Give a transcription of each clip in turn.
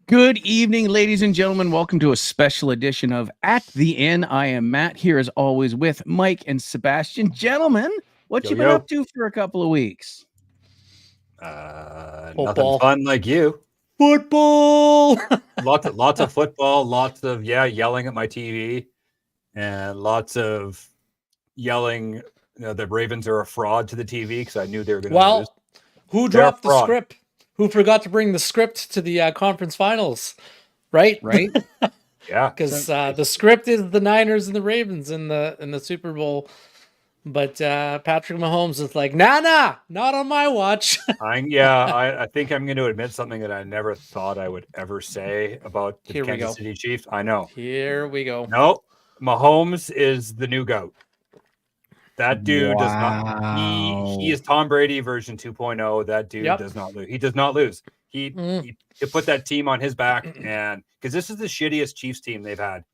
Good evening, ladies and gentlemen. Welcome to a special edition of At the Inn. I am Matt here as always with Mike and Sebastian. Gentlemen, what you been up to for a couple of weeks? Nothing fun like you. Football. lots of football, lots of yelling at my TV, and lots of yelling. The Ravens are a fraud to the TV because I knew they were going to lose. Who dropped the script? Who forgot to bring the script to the conference finals? Right. Yeah, because the script is the Niners and the Ravens in the Super Bowl. But Patrick Mahomes is like, nah, not on my watch. I think I'm going to admit something that I never thought I would ever say about the Kansas City Chiefs. I know. Here we go. No, Mahomes is the new GOAT. That dude does not. He is Tom Brady version 2.0. That dude does not lose. He does not lose. He put that team on his back, and because this is the shittiest Chiefs team they've had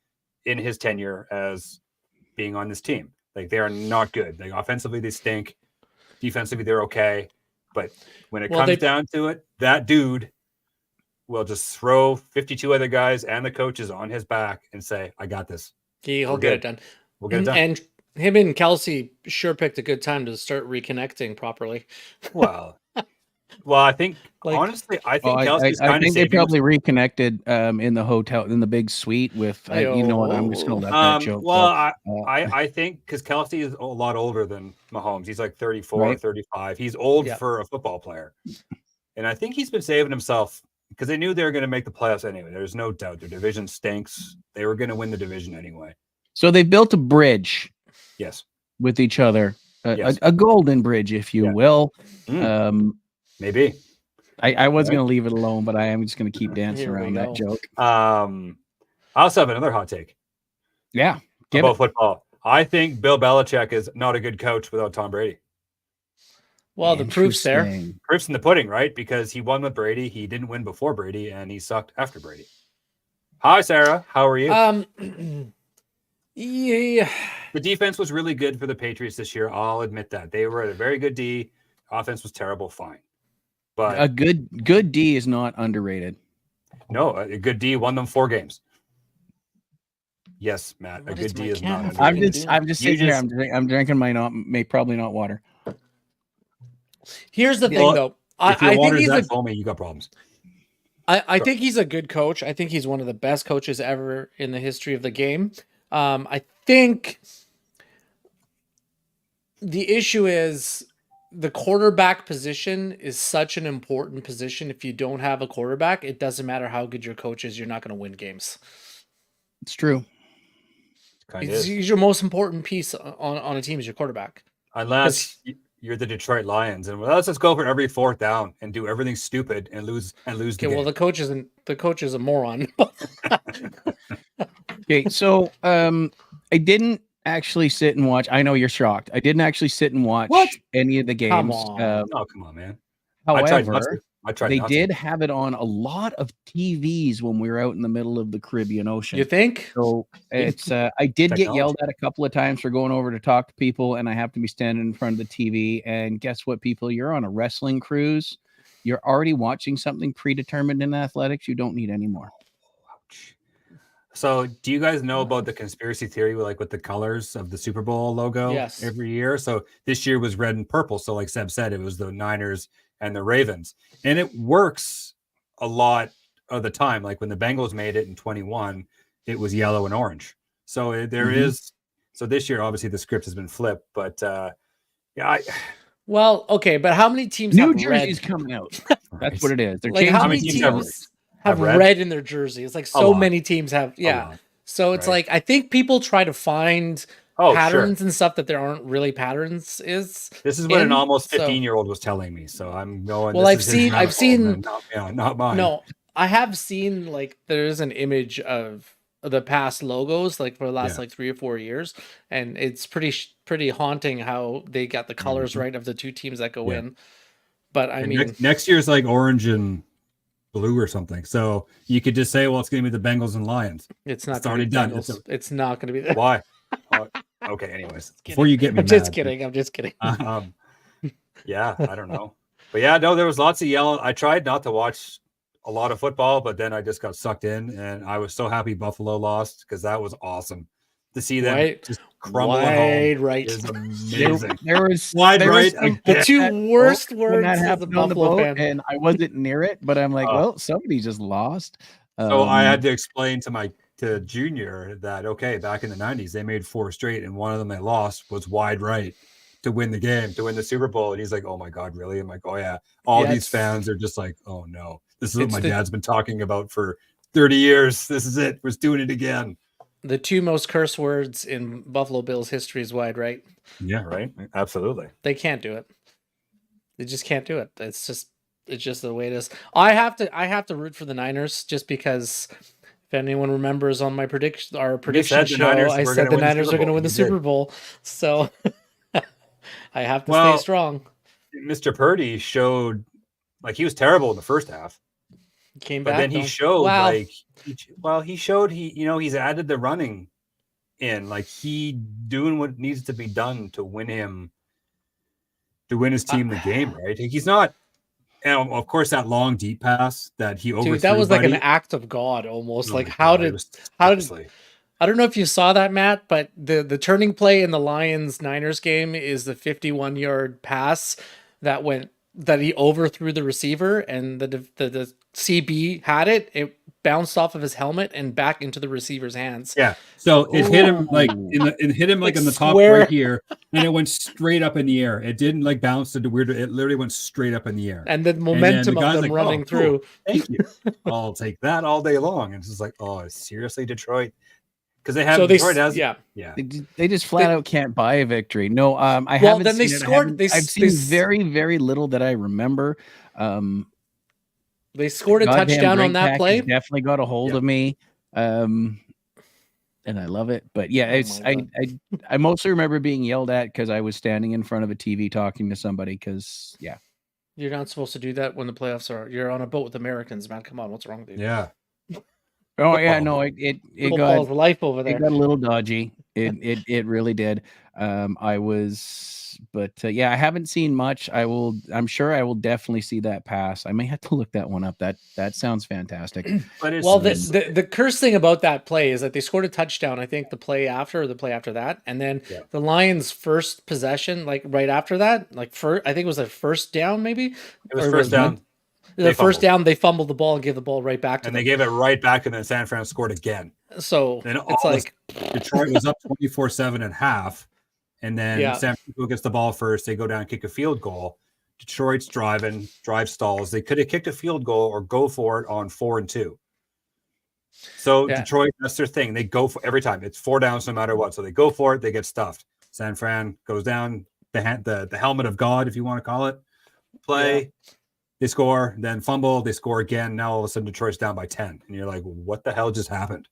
in his tenure as being on this team. Like, they are not good. Like, offensively, they stink. Defensively, they're okay. But when it comes down to it, that dude will just throw 52 other guys and the coaches on his back and say, "I got this." He'll get it done. We'll get it done. And him and Kelsey sure picked a good time to start reconnecting properly. Well, I think honestly, Kelsey's I think they probably reconnected in the hotel in the big suite with. You know what? I'm just gonna let that joke. Well, I think because Kelsey is a lot older than Mahomes. He's like 34, 35. He's old for a football player, and I think he's been saving himself because they knew they were going to make the playoffs anyway. There's no doubt their division stinks. They were going to win the division anyway. So they built a bridge. Yes, with each other, a golden bridge, if you will. Maybe. I was going to leave it alone, but I am just going to keep dancing around that joke. I also have another hot take. Yeah, about football. I think Bill Belichick is not a good coach without Tom Brady. Well, the proof's there. Proof's in the pudding, right? Because he won with Brady, he didn't win before Brady, and he sucked after Brady. Hi, Sarah. How are you? Yeah. The defense was really good for the Patriots this year. I'll admit that. They were at a very good D. Offense was terrible, fine. But a good D is not underrated. No, a good D won them 4 games. Yes, Matt. A good D is not underrated. I'm just sitting here. I'm drinking my probably not water. Here's the thing, though. If your water is that foamy, you got problems. I think he's a good coach. I think he's one of the best coaches ever in the history of the game. I think the issue is the quarterback position is such an important position. If you don't have a quarterback, it doesn't matter how good your coach is, you're not going to win games. It's true. He's your most important piece on a team is your quarterback. Unless you're the Detroit Lions, and let's just go for every 4th down and do everything stupid and lose. Okay, well, the coach is a moron. Okay, so I didn't actually sit and watch. I know you're shocked. I didn't actually sit and watch any of the games. Come on. Come on, man. However, they did have it on a lot of TVs when we were out in the middle of the Caribbean Ocean. You think? So it's I did get yelled at a couple of times for going over to talk to people, and I have to be standing in front of the TV. And guess what, people? You're on a wrestling cruise. You're already watching something predetermined in athletics. You don't need any more. So do you guys know about the conspiracy theory with the colors of the Super Bowl logo every year? So this year was red and purple. So like Seb said, it was the Niners and the Ravens. And it works a lot of the time. Like when the Bengals made it in 21, it was yellow and orange. So there is. So this year, obviously, the script has been flipped. But well, okay. But how many teams New have Jersey's red? coming out? That's what it is. They're how many teams have red in their jersey? It's like so many teams have. Yeah. So it's like I think people try to find patterns and stuff that there aren't really patterns. This is what an almost 15-year-old was telling me. So I'm going. Well, I've seen. Not mine. No, I have seen there's an image of the past logos for the last 3 or 4 years, and it's pretty haunting how they got the colors right of the 2 teams that go in. But I mean, next year's like orange and blue or something. So you could just say, well, it's going to be the Bengals and Lions. It's not. It's already done. It's not going to be that. Why? Okay. Anyways, before you get me, I'm just kidding. Yeah, I don't know, but no, there was lots of yelling. I tried not to watch a lot of football, but then I just got sucked in, and I was so happy Buffalo lost because that was awesome to see them just crumble at home. Right. Is amazing. There was the two worst words that as a happened on the Buffalo boat, fan. and I wasn't near it, but I'm like, well, somebody just lost. So I had to explain to Junior that, okay, back in the 90s, they made 4 straight, and one of them they lost was wide right to win the game, to win the Super Bowl. And he's like, oh my God, really? I'm like, oh yeah. These fans are just like, oh no, this is what my dad's been talking about for 30 years. This is it. We're doing it again. The 2 most curse words in Buffalo Bills history is wide right. Yeah, right. Absolutely. They can't do it. They just can't do it. It's just the way it is. I have to root for the Niners just because if anyone remembers on my prediction show, I said the Niners are going to win the Super Bowl. So I have to stay strong. Mr. Purdy showed like he was terrible in the first half. Came back, but then he showed he's added the running in, like he doing what needs to be done to win his team the game, right? He's not, and of course that long deep pass that he overthrew. Dude, that was like an act of God almost. How did I don't know if you saw that, Matt, but the turning play in the Lions-Niners game is the 51-yard pass that he overthrew the receiver, and the CB had it. It bounced off of his helmet and back into the receiver's hands. Yeah. So it hit him in the top right here, and it went straight up in the air. It didn't like bounce to the weird. It literally went straight up in the air. And the momentum of them running through. Cool. Thank you. I'll take that all day long. And it's just like, oh, seriously, Detroit. Because Detroit has they just flat out can't buy a victory. No, I haven't. Then they scored. I've seen very, very little that I remember. They scored a touchdown on that play. Definitely got a hold of me, and I love it. But yeah, I mostly remember being yelled at because I was standing in front of a TV talking to somebody. Because you're not supposed to do that when the playoffs are. You're on a boat with Americans, man. Come on, what's wrong with you? Yeah. Oh yeah, no, it got life over there. It got a little dodgy. It really did. I haven't seen much. I'm sure I will definitely see that pass. I may have to look that one up. That sounds fantastic. But the curse thing about that play is that they scored a touchdown. I think the play after or the play after that, and then the Lions' first possession, like right after that, I think it was a first down, maybe. It was first down. The first down, they fumbled the ball and gave the ball right back to them. And they gave it right back, and then San Fran scored again. So then it's like Detroit was up 24-7 at half, and then San Francisco gets the ball first. They go down and kick a field goal. Detroit's drive stalls. They could have kicked a field goal or go for it on 4-2. So Detroit, that's their thing. They go for every time. It's 4 downs no matter what. So they go for it. They get stuffed. San Fran goes down, the helmet of God, if you want to call it, play. Yeah. They score, then fumble, they score again. Now all of a sudden Detroit's down by 10. And you're like, what the hell just happened?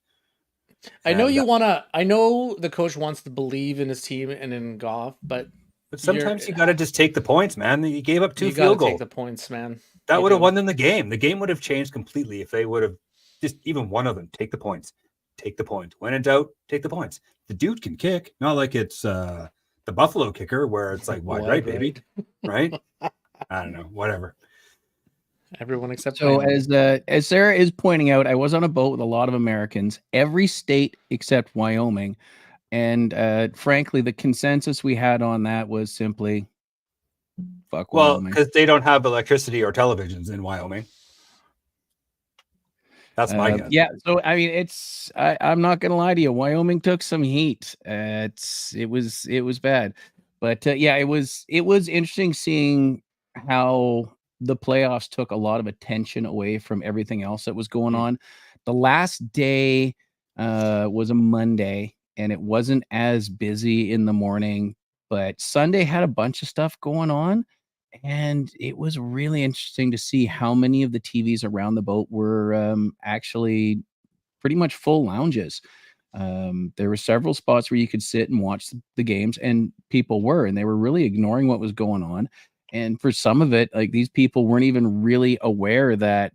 I know the coach wants to believe in his team and in Goff, but sometimes you got to just take the points, man. You gave up 2 field goals. Take the points, man. That would have won them the game. The game would have changed completely if they would have just even one of them take the points. Take the point. When in doubt, take the points. The dude can kick, not like it's the Buffalo kicker where it's like wide right, baby. Right? I don't know. Whatever. Everyone except as Sarah is pointing out, I was on a boat with a lot of Americans, every state except Wyoming, and frankly, the consensus we had on that was simply fuck Wyoming. Well, because they don't have electricity or televisions in Wyoming. That's my guess. Yeah, so I mean, I'm not gonna lie to you. Wyoming took some heat. It was bad, but it was interesting seeing how the playoffs took a lot of attention away from everything else that was going on. The last day was a Monday, and it wasn't as busy in the morning, but Sunday had a bunch of stuff going on, and it was really interesting to see how many of the TVs around the boat were actually pretty much full lounges. There were several spots where you could sit and watch the games, and people were, and they were really ignoring what was going on. And for some of it, like these people weren't even really aware that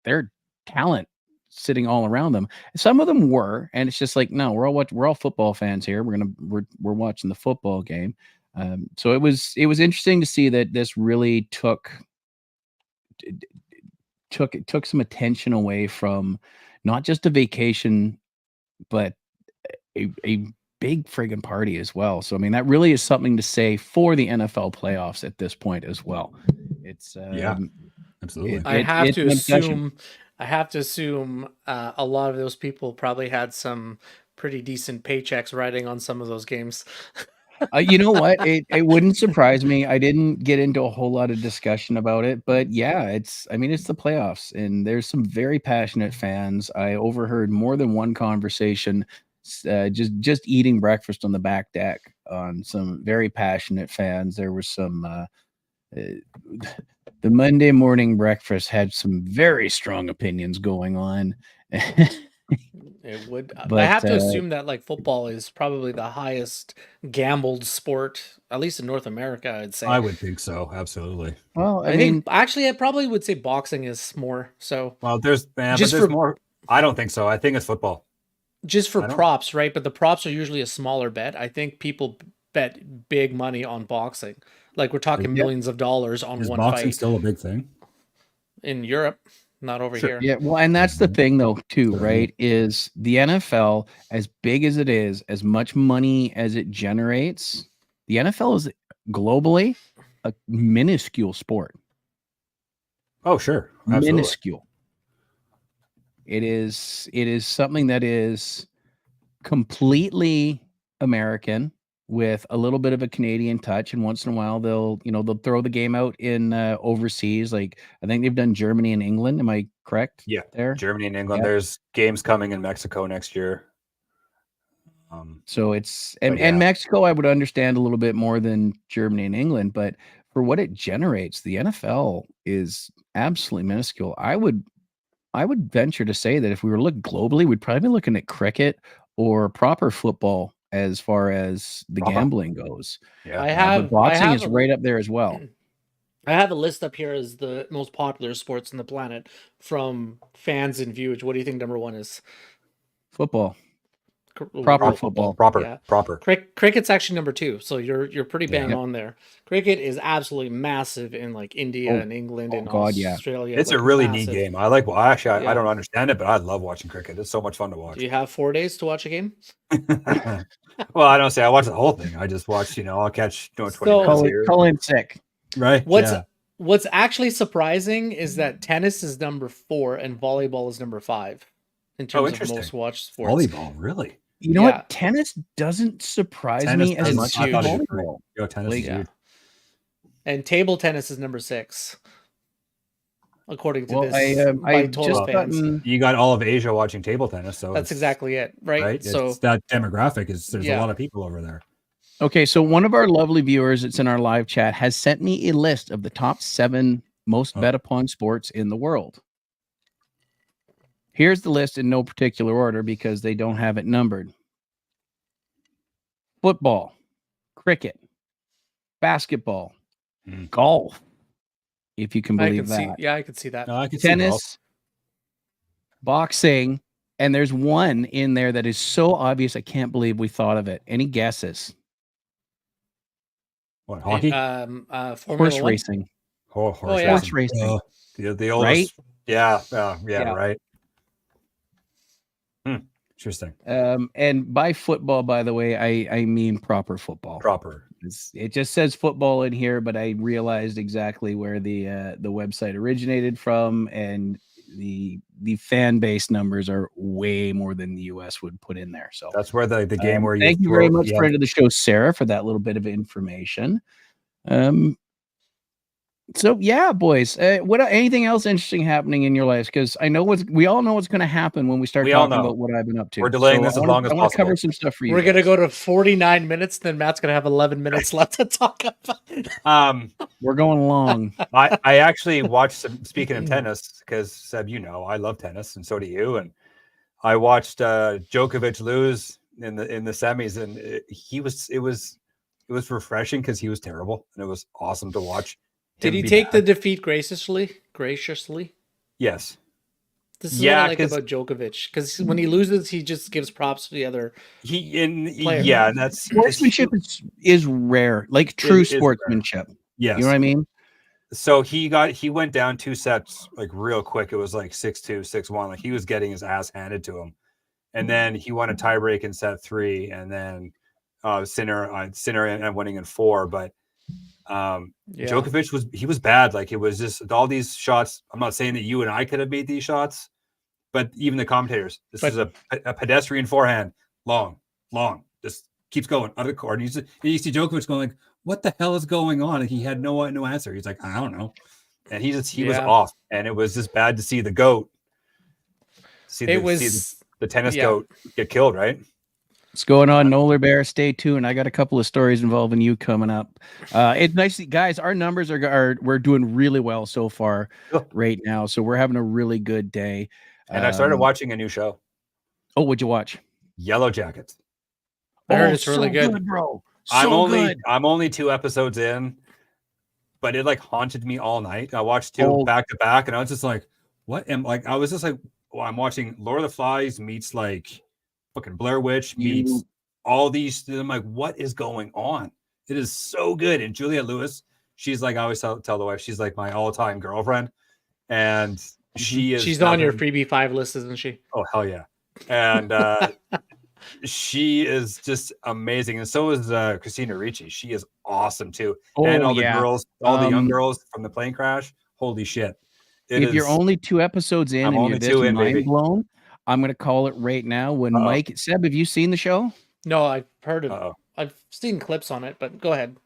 their talent sitting all around them. Some of them were, and it's just like, no, we're all football fans here. We're watching the football game. So it was interesting to see that this really took took some attention away from not just a vacation, but a big friggin' party as well. So I mean, that really is something to say for the NFL playoffs at this point as well. It's absolutely. I have to assume a lot of those people probably had some pretty decent paychecks riding on some of those games. You know what? It wouldn't surprise me. I didn't get into a whole lot of discussion about it, but yeah, it's the playoffs, and there's some very passionate fans. I overheard more than one conversation, just eating breakfast on the back deck on some very passionate fans. There was some the Monday morning breakfast had some very strong opinions going on. It would. But, I have to assume that like football is probably the highest gambled sport, at least in North America. I'd say. I would think so. Absolutely. Well, I mean, actually, I probably would say boxing is more. So. Well, there's more. I don't think so. I think it's football. Just for props, right? But the props are usually a smaller bet. I think people bet big money on boxing. Like we're talking millions of dollars on one fight. Is boxing still a big thing in Europe? Not over here. Yeah, well, and that's the thing, though, too, right? Is the NFL, as big as it is, as much money as it generates, the NFL is globally a minuscule sport. Oh, sure. Absolutely. Minuscule. It is something that is completely American with a little bit of a Canadian touch, and once in a while they'll throw the game out in overseas. Like I think they've done Germany and England. Am I correct? Yeah, there Germany and England. Yeah. There's games coming in Mexico next year. So it's and Mexico I would understand a little bit more than Germany and England, but for what it generates, the NFL is absolutely minuscule. I would venture to say that if we were looking globally, we'd probably be looking at cricket or proper football as far as the gambling goes. Yeah, but boxing is right up there as well. I have a list up here as the most popular sports on the planet from fans and viewage. What do you think number one is? Football. Proper football. Proper. Cricket's actually number two, so you're pretty bang on there. Cricket is absolutely massive in like India and England and Australia. It's like a really neat game. I like. Well, actually, I don't understand it, but I love watching cricket. It's so much fun to watch. Do you have 4 days to watch a game? Well, I don't say I watch the whole thing. I just watch. I'll catch 20 minutes here. Call in sick. Right. What's actually surprising is that tennis is number 4 and volleyball is number 5 in terms of most watched sports. Volleyball, really? You know what? Tennis doesn't surprise me as much as volleyball. Tennis is huge. And table tennis is number 6, according to this. I just gotten... You got all of Asia watching table tennis, so that's exactly it, right? So that demographic there's a lot of people over there. Okay, so one of our lovely viewers that's in our live chat has sent me a list of the top 7 most bet upon sports in the world. Here's the list in no particular order because they don't have it numbered. Football, cricket, basketball, golf, if you can believe that. I can see that. No, I can tennis, see boxing, and there's one in there that is so obvious I can't believe we thought of it. Any guesses? What, hockey? Horse racing. Horse racing. The oldest. Right? Yeah, right. Interesting. And by football, by the way, I mean proper football. Proper. It just says football in here, but I realized exactly where the website originated from, and the fan base numbers are way more than the US would put in there. So that's where the game where you thank you very much, friend of the show, Sarah, for that little bit of information. So yeah, boys. Anything else interesting happening in your lives? Because I know we all know what's going to happen when we start talking about what I've been up to. We're delaying this as long as possible. I want to cover some stuff for you. We're going to go to 49 minutes, then Matt's going to have 11 minutes left to talk about. We're going long. I actually watched some. Speaking of tennis, because Seb, I love tennis, and so do you. And I watched Djokovic lose in the semis, and it was refreshing because he was terrible, and it was awesome to watch. Did he take the defeat graciously? Yes. This is what I like about Djokovic, because when he loses, he just gives props to the other. And that's sportsmanship is rare, like true sportsmanship. Yes. You know what I mean? So he went down 2 sets like real quick. It was like 6-2, 6-1. Like he was getting his ass handed to him. And then he won a tiebreak in set 3, and then Sinner ended up winning in 4. But Djokovic was bad. Like it was just all these shots. I'm not saying that you and I could have made these shots, but even the commentators. This is a pedestrian forehand, long, just keeps going out of the court. And you see Djokovic going like, "What the hell is going on?" And he had no answer. He's like, "I don't know," and he was off. And it was just bad to see the GOAT. See the tennis GOAT get killed, right? What's going on, Nolar Bear? Stay tuned. I got a couple of stories involving you coming up. It's nice, guys. Our numbers we're doing really well so far right now, so we're having a really good day. And I started watching a new show. Oh, what'd you watch? Yellow Jackets. I heard it's really good, bro. I'm only 2 episodes in, but it like haunted me all night. I watched 2 back to back, and I was just like, "What?" And like I was just like, well, I'm watching Lord of the Flies meets like fucking Blair Witch meets all these. I'm like, what is going on? It is so good. And Juliette Lewis, she's like, I always tell the wife, she's like my all-time girlfriend, and she's on your freebie 5 list, isn't she? Oh hell yeah! And she is just amazing, and so is Christina Ricci. She is awesome too. And all the girls, all the young girls from the plane crash. Holy shit! If you're only 2 episodes in and you're this mind blown, I'm going to call it right now. When Mike, Seb, have you seen the show? No, I've heard of it. I've seen clips on it, but go ahead.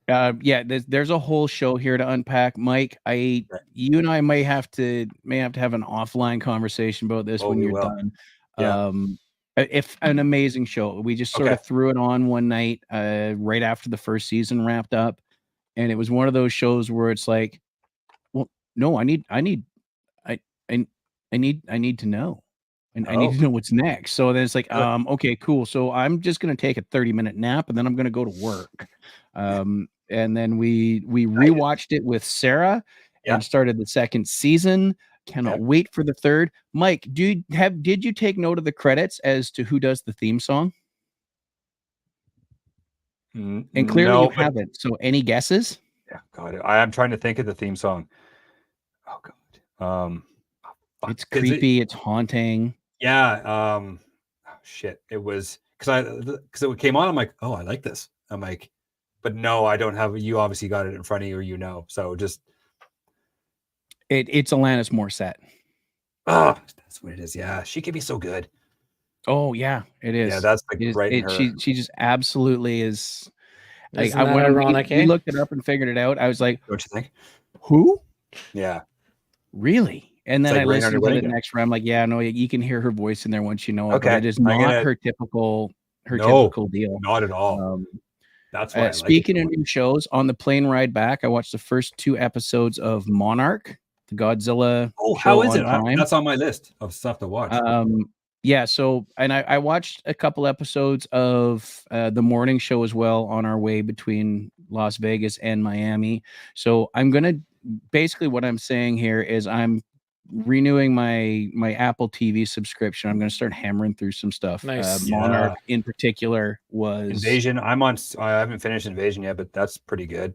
Yeah, there's a whole show here to unpack. Mike, you and I may have to have an offline conversation about this when you're done. Yeah. If an amazing show. We just sort of threw it on one night right after the first season wrapped up, and it was one of those shows where it's like, well, no, I need to know. And I need to know what's next. So then it's like, okay, cool. So I'm just going to take a 30-minute nap and then I'm going to go to work. And then we rewatched it with Sarah and started the 2nd season. Cannot wait for the 3rd. Mike, did you take note of the credits as to who does the theme song? And clearly you haven't. So any guesses? Yeah, God, I am trying to think of the theme song. Oh God. It's creepy. It's haunting. Yeah. Shit. It was because it came on. I'm like, oh, I like this. I'm like, but no, I don't have. You obviously got it in front of you, So just it's Alanis Morissette. Oh, that's what it is. Yeah, she could be so good. Oh yeah, it is. Yeah, that's like right in her. She just absolutely is. Like, ironic. We looked it up and figured it out. I was like, don't you think? Who? Yeah. Really? And then I listened to the next round. I'm like, yeah, no, you can hear her voice in there once you know it. Okay. But it is not her typical deal. Not at all. That's why. Speaking of new shows, on the plane ride back, I watched the first 2 episodes of Monarch, the Godzilla. Oh, how is it? That's on my list of stuff to watch. Yeah. So, and I watched a couple episodes of the morning show as well on our way between Las Vegas and Miami. So basically what I'm saying here is I'm renewing my Apple TV subscription. I'm going to start hammering through some stuff. Nice. Monarch in particular was Invasion. I haven't finished Invasion yet, but that's pretty good.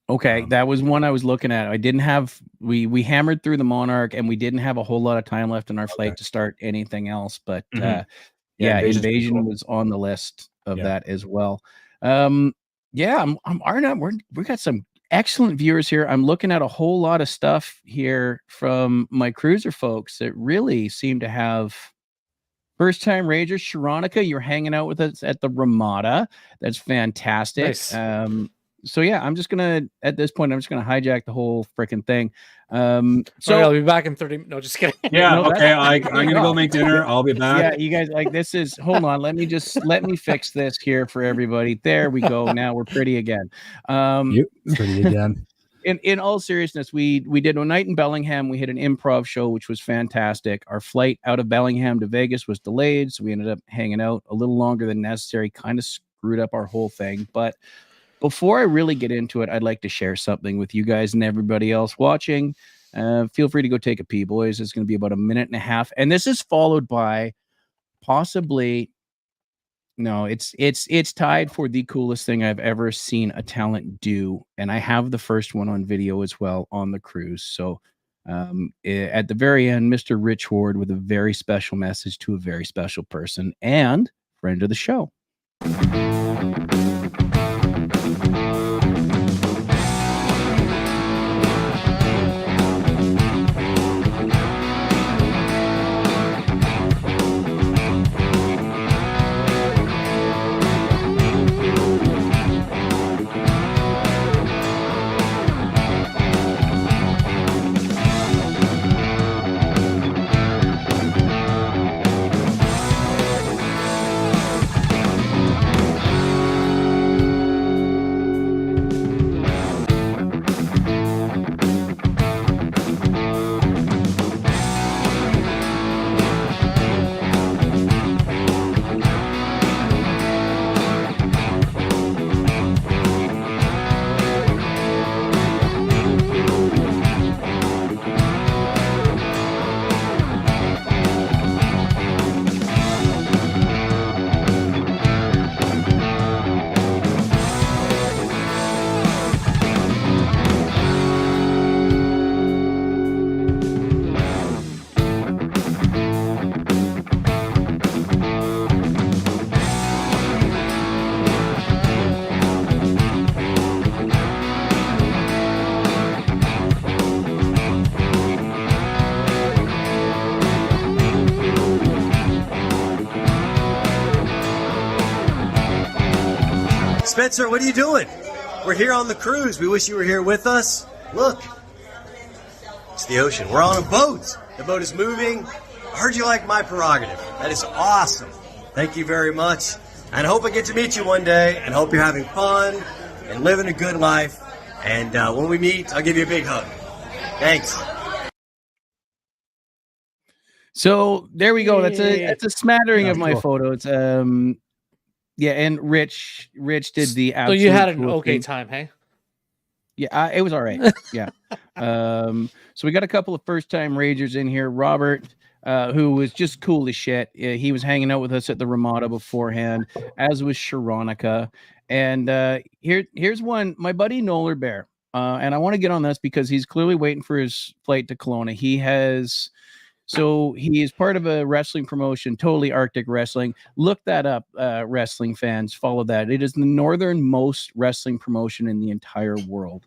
Okay, that was one I was looking at. I didn't have we hammered through the Monarch and we didn't have a whole lot of time left in our flight to start anything else. But Invasion cool. was on the list of that as well. I'm Arna. We got some excellent viewers here. I'm looking at a whole lot of stuff here from my cruiser folks that really seem to have first-time ragers. Sharonica, you're hanging out with us at the Ramada. That's fantastic. Nice. So yeah, I'm just gonna hijack the whole freaking thing. So I'll be back in 30. No, just kidding. Yeah, no, okay. I'm gonna go make dinner. I'll be back. Yeah, you guys this is. Hold on, let me fix this here for everybody. There we go. Now we're pretty again. Pretty again. In all seriousness, we did a night in Bellingham. We had an improv show, which was fantastic. Our flight out of Bellingham to Vegas was delayed, so we ended up hanging out a little longer than necessary. Kind of screwed up our whole thing, but. Before I really get into it, I'd like to share something with you guys and everybody else watching. Feel free to go take a pee, boys. It's going to be about 1.5 minutes. And this is followed by possibly No, it's tied for the coolest thing I've ever seen a talent do, and I have the first one on video as well on the cruise. So at the very end, Mr. Rich Ward with a very special message to a very special person and friend of the show. Spencer, what are you doing? We're here on the cruise. We wish you were here with us. Look, it's the ocean. We're on a boat. The boat is moving. I heard you like my prerogative. That is awesome. Thank you very much. And I hope I get to meet you one day, and hope you're having fun and living a good life. And when we meet, I'll give you a big hug. Thanks. So there we go. That's a smattering of my photos. Yeah, and Rich did the absolute. So you had an okay time, hey? Yeah, it was all right. Yeah. So we got a couple of first-time Ragers in here. Robert, who was just cool as shit. He was hanging out with us at the Ramada beforehand, as was Sharonica. And here's one, my buddy Noller Bear. And I want to get on this because he's clearly waiting for his flight to Kelowna. So he is part of a wrestling promotion, Totally Arctic Wrestling. Look that up, wrestling fans. Follow that. It is the northernmost wrestling promotion in the entire world.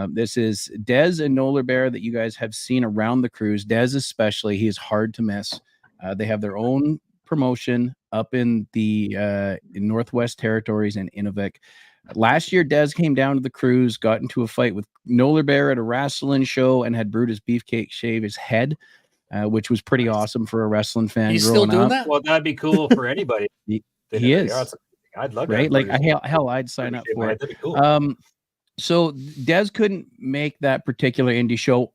This is Dez and Noller Bear that you guys have seen around the cruise. Dez especially, he is hard to miss. They have their own promotion up in the in Northwest Territories in Inuvik. Last year, Dez came down to the cruise, got into a fight with Noller Bear at a wrestling show, and had Brutus Beefcake shave his head. Which was pretty awesome for a wrestling fan. He's still doing that? Well, that'd be cool for anybody. He is. I'd love right? Like hell, I'd sign up for it. That'd be cool. So Dez couldn't make that particular indie show.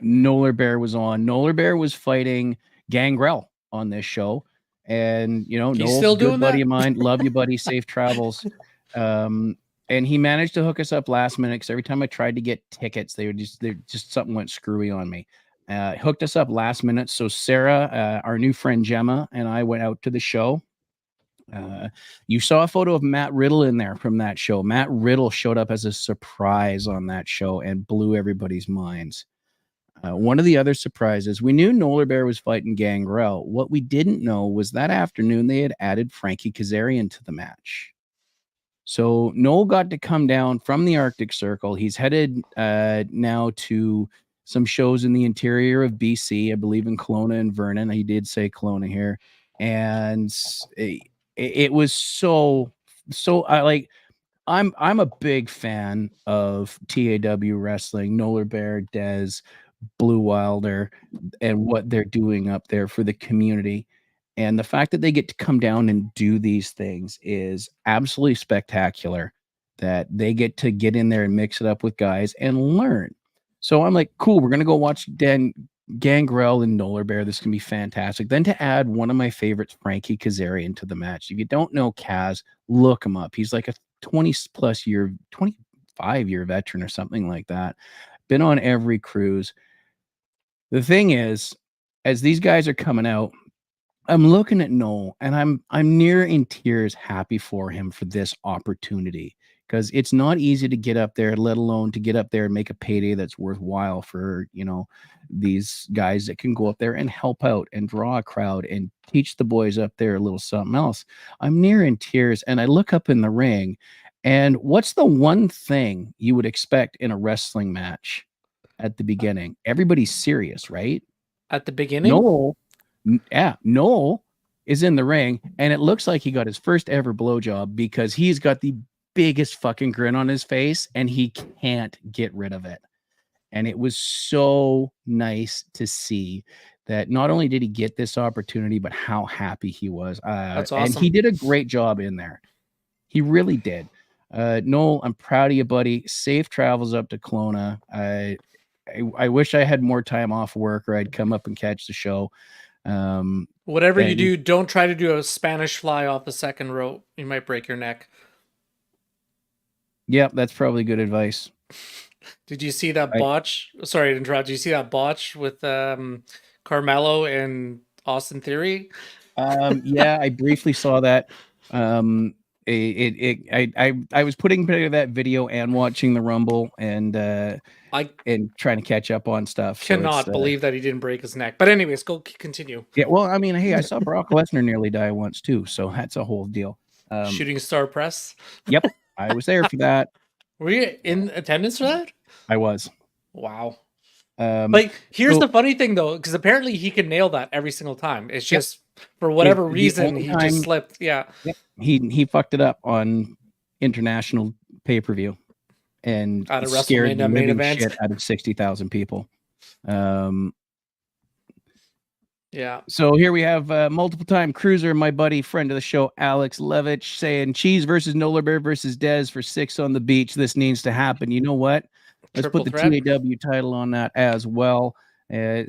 Noller Bear was on. Noller Bear was fighting Gangrel on this show, and Noel's still doing good buddy of mine. Love you, buddy. Safe travels. And he managed to hook us up last minute because every time I tried to get tickets, they just something went screwy on me. Hooked us up last minute. So Sarah, our new friend Gemma, and I went out to the show. You saw a photo of Matt Riddle in there from that show. Matt Riddle showed up as a surprise on that show and blew everybody's minds. One of the other surprises, we knew Noller Bear was fighting Gangrel. What we didn't know was that afternoon they had added Frankie Kazarian to the match. So Noel got to come down from the Arctic Circle. He's headed now to some shows in the interior of BC, I believe in Kelowna and Vernon. He did say Kelowna here. And it was so I'm a big fan of TAW wrestling, Noller Bear, Dez, Blue Wilder, and what they're doing up there for the community. And the fact that they get to come down and do these things is absolutely spectacular, that they get to get in there and mix it up with guys and learn. So I'm like, cool, we're going to go watch Gangrel and Noller Bear. This can be fantastic. Then to add one of my favorites, Frankie Kazarian, to the match. If you don't know Kaz, look him up. He's like a 25-year veteran or something like that. Been on every cruise. The thing is, as these guys are coming out, I'm looking at Noel, and I'm near in tears, happy for him for this opportunity, because it's not easy to get up there, let alone to get up there and make a payday that's worthwhile for these guys that can go up there and help out and draw a crowd and teach the boys up there a little something else. I'm near in tears, and I look up in the ring, and what's the one thing you would expect in a wrestling match at the beginning? Everybody's serious, right? At the beginning? Noel is in the ring, and it looks like he got his first ever blowjob because he's got the biggest fucking grin on his face, and he can't get rid of it. And it was so nice to see that not only did he get this opportunity, but how happy he was. That's awesome. And he did a great job in there. He really did. Noel, I'm proud of you, buddy. Safe travels up to Kelowna. I wish I had more time off work, or I'd come up and catch the show. Whatever you do, don't try to do a Spanish fly off the second rope. You might break your neck. Yep, that's probably good advice. Did you see that botch? Sorry to interrupt. Did you see that botch with Carmelo and Austin Theory? Yeah, I briefly saw that. I was putting together that video and watching the Rumble and trying to catch up on stuff. Cannot believe that he didn't break his neck. But anyways, go continue. Yeah, well, I mean, hey, I saw Brock Lesnar nearly die once too, so that's a whole deal. Shooting Star Press. Yep, I was there for that. Were you in attendance for that? I was. Wow. Like, here's the funny thing though, because apparently he can nail that every single time. It's just for whatever reason he just slipped. Yeah. He fucked it up on international pay-per-view and scared the living shit out of 60,000 people. Yeah. So here we have multiple-time cruiser, my buddy, friend of the show, Alex Levitch, saying Cheese versus Nola Bear versus Dez for 6 on the beach. This needs to happen. You know what? Let's put the TAW title on that as well.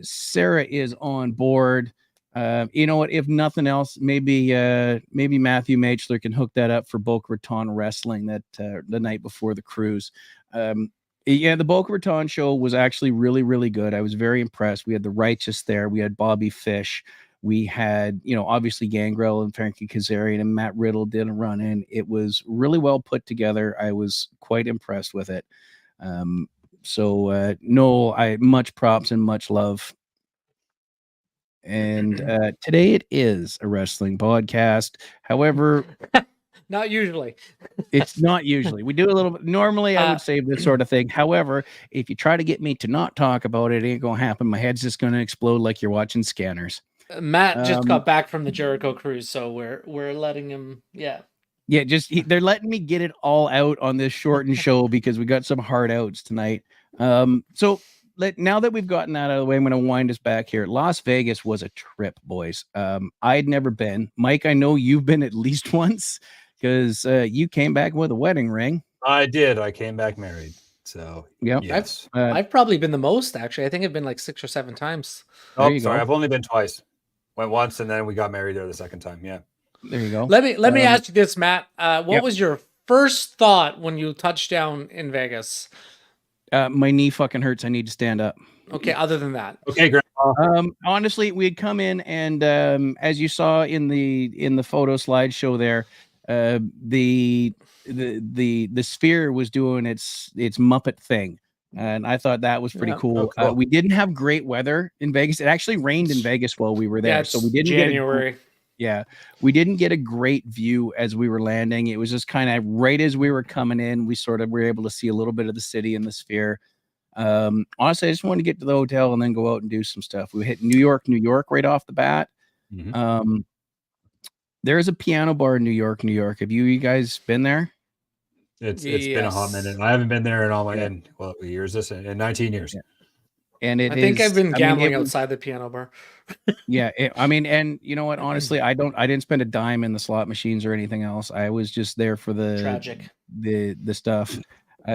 Sarah is on board. You know what? If nothing else, maybe Matthew Machler can hook that up for Boca Raton Wrestling that the night before the cruise. Yeah, the Boca Raton show was actually really, really good. I was very impressed. We had the Righteous there. We had Bobby Fish. We had, obviously Gangrel and Frankie Kazarian and Matt Riddle did a run in. It was really well put together. I was quite impressed with it. So Noel, I much props and much love. And today it is a wrestling podcast. However, not usually. It's not usually. We do a little bit. Normally, I would save this sort of thing. However, if you try to get me to not talk about it, it ain't gonna happen. My head's just gonna explode like you're watching Scanners. Matt just got back from the Jericho cruise, so we're letting him. Yeah. They're letting me get it all out on this shortened show because we got some hard outs tonight. So now that we've gotten that out of the way, I'm going to wind us back here. Las Vegas was a trip, boys. I'd never been. Mike, I know you've been at least once because you came back with a wedding ring. I did. I came back married. So yeah, yes. I've probably been the most, actually. I think I've been like 6 or 7 times. Oh, sorry. I've only been twice. Went once and then we got married there the second time. Yeah. There you go. Let me ask you this, Matt. What was your first thought when you touched down in Vegas? My knee fucking hurts. I need to stand up. Okay. Other than that. Okay, great. Honestly, we had come in and as you saw in the photo slideshow there, the Sphere was doing its Muppet thing. And I thought that was pretty cool. Cool. We didn't have great weather in Vegas. It actually rained in Vegas while we were there. So we didn't January. We didn't get a great view as we were landing. It was just kind of right as we were coming in. We sort of were able to see a little bit of the city and the Sphere. Honestly, I just wanted to get to the hotel and then go out and do some stuff. We hit New York right off the bat. Mm-hmm. There's a piano bar in New York. Have you guys been there? It's been a hot minute. I haven't been there in all my years. In 19 years. Yeah. And I think I've been gambling outside the piano bar. And you know what? Honestly, I didn't spend a dime in the slot machines or anything else. I was just there for the tragic, the stuff.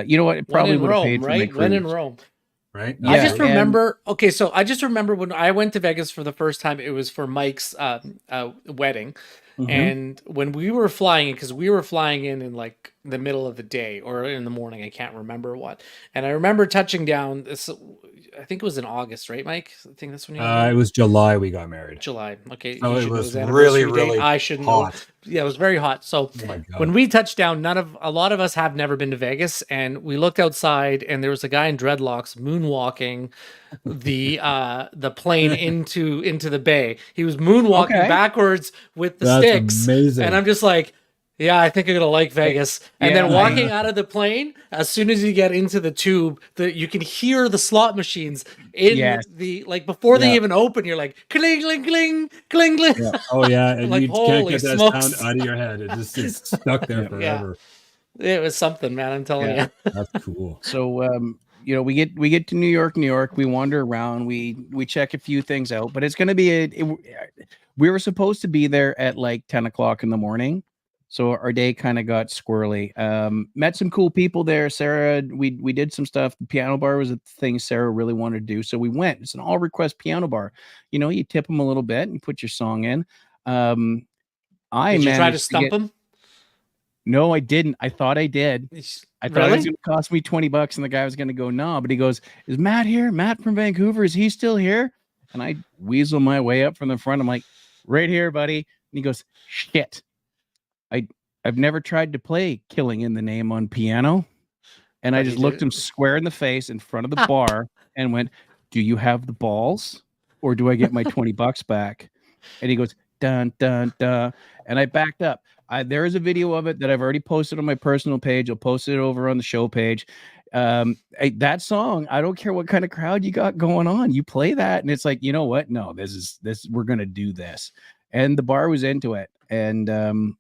You know what? It probably would have paid for my cruise. When in Rome, right? Yeah, I just remember. So I just remember when I went to Vegas for the first time. It was for Mike's wedding, And when we were flying in, because we were flying in like the middle of the day or in the morning, I can't remember what. And I remember touching down. This, I think it was in August, right, Mike? I think that's when you. It was July we got married. July. Okay, So you it should know was his anniversary really date. I should hot. know. Yeah, it was very hot. So Oh my God. when we touched down, a lot of us have never been to Vegas, and we looked outside, and there was a guy in dreadlocks moonwalking the plane into the bay. He was moonwalking backwards with the sticks, amazing. and I'm just like, yeah, I think I'm gonna like Vegas. And then walking out of the plane, as soon as you get into the tube, you can hear the slot machines in the before they even open. You're like cling, cling, cling, cling, cling. Yeah. Oh yeah, and like, you can't get that smokes. sound out of your head. It just is stuck there forever. It was something, man. I'm telling you. That's cool. So we get to New York. We wander around. We check a few things out, but it's going to be we were supposed to be there at like 10 o'clock in the morning. So our day kind of got squirrely. Met some cool people there. Sarah, we did some stuff. The piano bar was a thing Sarah really wanted to do. So we went. It's an all request piano bar. You tip them a little bit and put your song in. Did you try to stump them? No, I didn't. I thought I did. I thought it was going to cost me $20 and the guy was going to go, no, but he goes, is Matt here? Matt from Vancouver. Is he still here? And I weasel my way up from the front. I'm like, right here, buddy. And he goes, shit. I've never tried to play Killing in the Name on piano. And I just looked him square in the face in front of the bar and went, do you have the balls or do I get my $20 back? And he goes, dun, dun, dun. And I backed up. There is a video of it that I've already posted on my personal page. I'll post it over on the show page. That song, I don't care what kind of crowd you got going on. You play that and it's like, you know what? No, we're going to do this. And the bar was into it. And,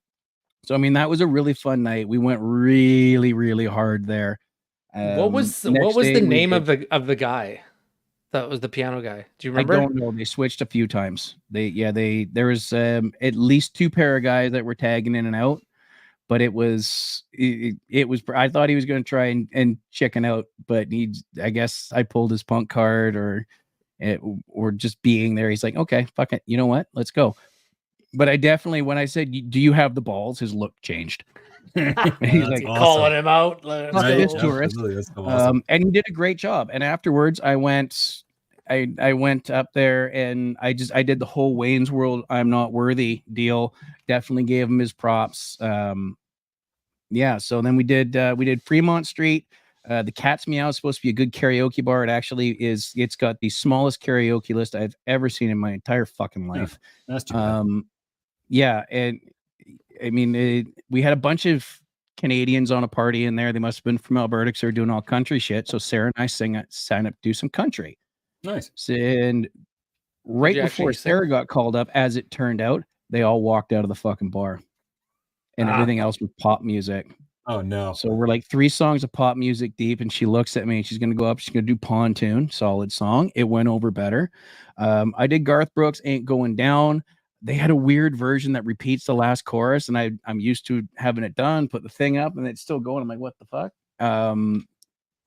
so, I mean, that was a really fun night. We went really, really hard there. What was the name of the guy? That was the piano guy. Do you remember? I don't know. They switched a few times. There was at least 2 pair of guys that were tagging in and out, but it was I thought he was going to try and chicken out, but I guess I pulled his punk card or just being there. He's like, okay, fuck it. You know what? Let's go. But I definitely, when I said, do you have the balls? His look changed. He's like calling him out. This tourist. Awesome. And he did a great job. And afterwards I went up there and I did the whole Wayne's World I'm not worthy deal. Definitely gave him his props. So then we did Fremont Street. The Cat's Meow is supposed to be a good karaoke bar. It actually is. It's got the smallest karaoke list I've ever seen in my entire fucking life. That's too bad. And I mean, we had a bunch of Canadians on a party in there. They must have been from Alberta because they're doing all country shit. So Sarah and I sign up, do some country. Nice. And right before Sarah got called up, as it turned out, they all walked out of the fucking bar, and everything else was pop music. Oh no! So we're like 3 songs of pop music deep, and she looks at me and she's gonna go up. She's gonna do Pontoon, solid song. It went over better. I did Garth Brooks, Ain't Going Down. They had a weird version that repeats the last chorus, and I'm used to having it done. Put the thing up, and it's still going. I'm like, what the fuck?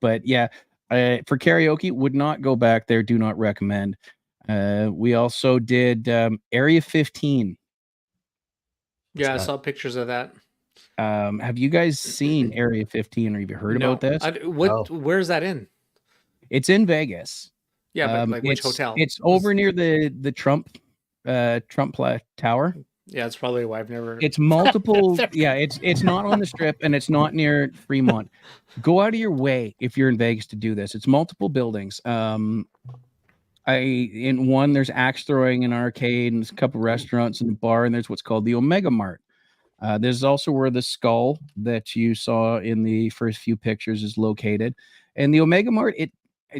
But yeah, for karaoke, would not go back there. Do not recommend. We also did Area 15. Yeah, I saw pictures of that. Have you guys seen Area 15 or have you heard about this? Where's that in? It's in Vegas. Yeah, but like which hotel? It's over near the Trump Tower. Yeah, it's probably why I've never. It's multiple. Yeah, it's not on the Strip and it's not near Fremont. Go out of your way if you're in Vegas to do this. It's multiple buildings. In one, there's axe throwing, an arcade, and there's a couple restaurants and a bar, and there's what's called the Omega Mart. There's also where the skull that you saw in the first few pictures is located. And the Omega Mart,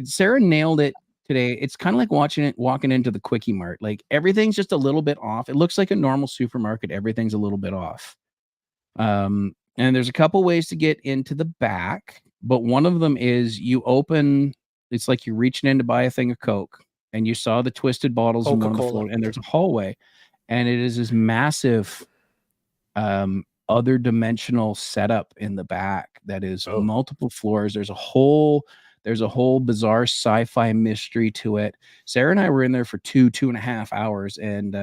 Sarah nailed it today. It's kind of like walking into the Quickie Mart. Like everything's just a little bit off. It looks like a normal supermarket. Everything's a little bit off. And there's a couple ways to get into the back, but one of them is you open, it's like you're reaching in to buy a thing of Coke and you saw the twisted bottles in one of the floor, and there's a hallway, and it is this massive other dimensional setup in the back that is multiple floors. There's a whole There's a whole bizarre sci-fi mystery to it. Sarah and I were in there for 2.5 hours, and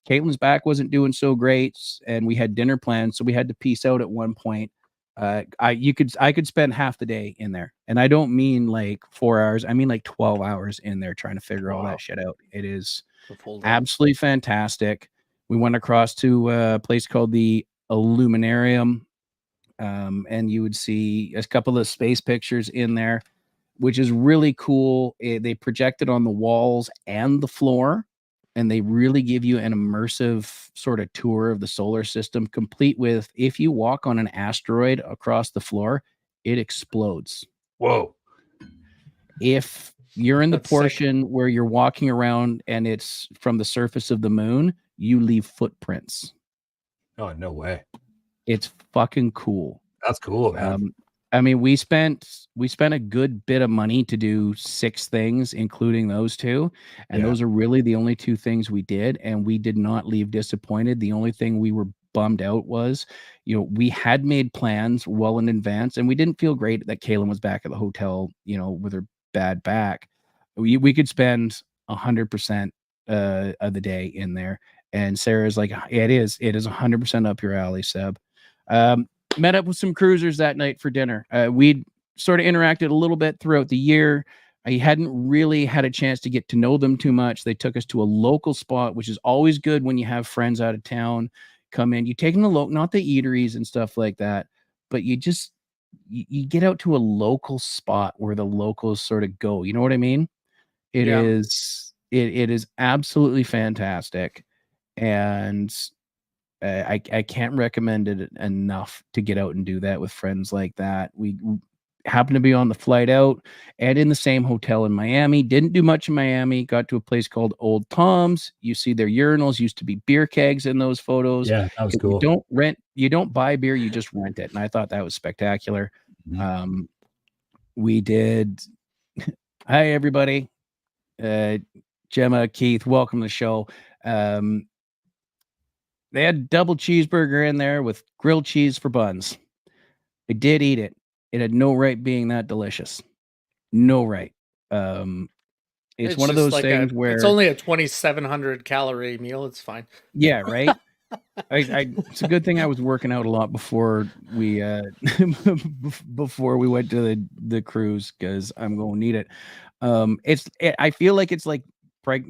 Caitlin's back wasn't doing so great, and we had dinner plans, so we had to peace out at one point. I could spend half the day in there, and I don't mean like 4 hours. I mean like 12 hours in there trying to figure all that shit out. It is absolutely fantastic. We went across to a place called the Illuminarium, and you would see a couple of space pictures in there, which is really cool. They project it on the walls and the floor, and they really give you an immersive sort of tour of the solar system, complete with, if you walk on an asteroid across the floor, it explodes. Whoa. If you're in the That's portion where you're walking around and it's from the surface of the moon, you leave footprints. Oh, no way. It's fucking cool. That's cool, man. I mean, we spent a good bit of money to do 6 things, including those 2. And those are really the only 2 things we did. And we did not leave disappointed. The only thing we were bummed out was, we had made plans well in advance, and we didn't feel great that Kaylin was back at the hotel, with her bad back. We could spend 100% of the day in there. And Sarah's like, it is 100% up your alley, Seb. Met up with some cruisers that night for dinner. We'd sort of interacted a little bit throughout the year. I hadn't really had a chance to get to know them too much. They took us to a local spot, which is always good when you have friends out of town come in. You take them to not the eateries and stuff like that, but you get out to a local spot where the locals sort of go. You know what I mean? It is absolutely fantastic. And I can't recommend it enough to get out and do that with friends like that. We happened to be on the flight out and in the same hotel in Miami. Didn't do much in Miami. Got to a place called Old Tom's. You see their urinals used to be beer kegs in those photos. Yeah, that was cool. You don't buy beer, you just rent it. And I thought that was spectacular. Mm-hmm. We did. Hi, everybody. Gemma, Keith, welcome to the show. They had a double cheeseburger in there with grilled cheese for buns. I did eat it. It had no right being that delicious. No right. It's one of those things where it's only a 2,700 calorie meal. It's fine. Yeah, right. It's a good thing I was working out a lot before we went to the cruise, because I'm going to need it. I feel like it's like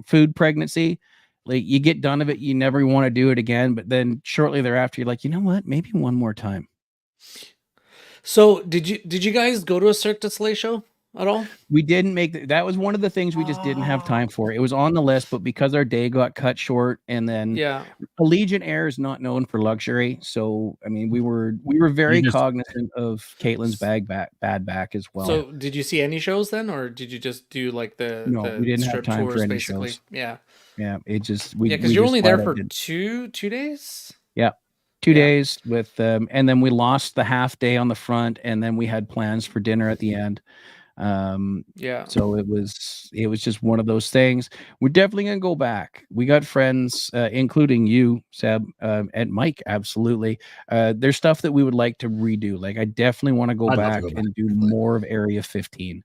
food pregnancy. Like, you get done of it, you never want to do it again, but then shortly thereafter, you're like, you know what? Maybe one more time. So did you guys go to a Cirque du Soleil show at all? We didn't make that was one of the things we just didn't have time for. It was on the list, but because our day got cut short, and then Allegiant Air is not known for luxury, so I mean, we were very cognizant of Caitlin's bad back as well. So did you see any shows then, or did you just do like the we didn't have time for any basically? shows. Yeah, it just because you're only there for two days. Yeah. 2 days with and then we lost the half day on the front, and then we had plans for dinner at the end. So it was just one of those things. We're definitely gonna go back. We got friends, including you, Seb, and Mike. Absolutely. There's stuff that we would like to redo. Like, I definitely want to go back and do more of Area 15.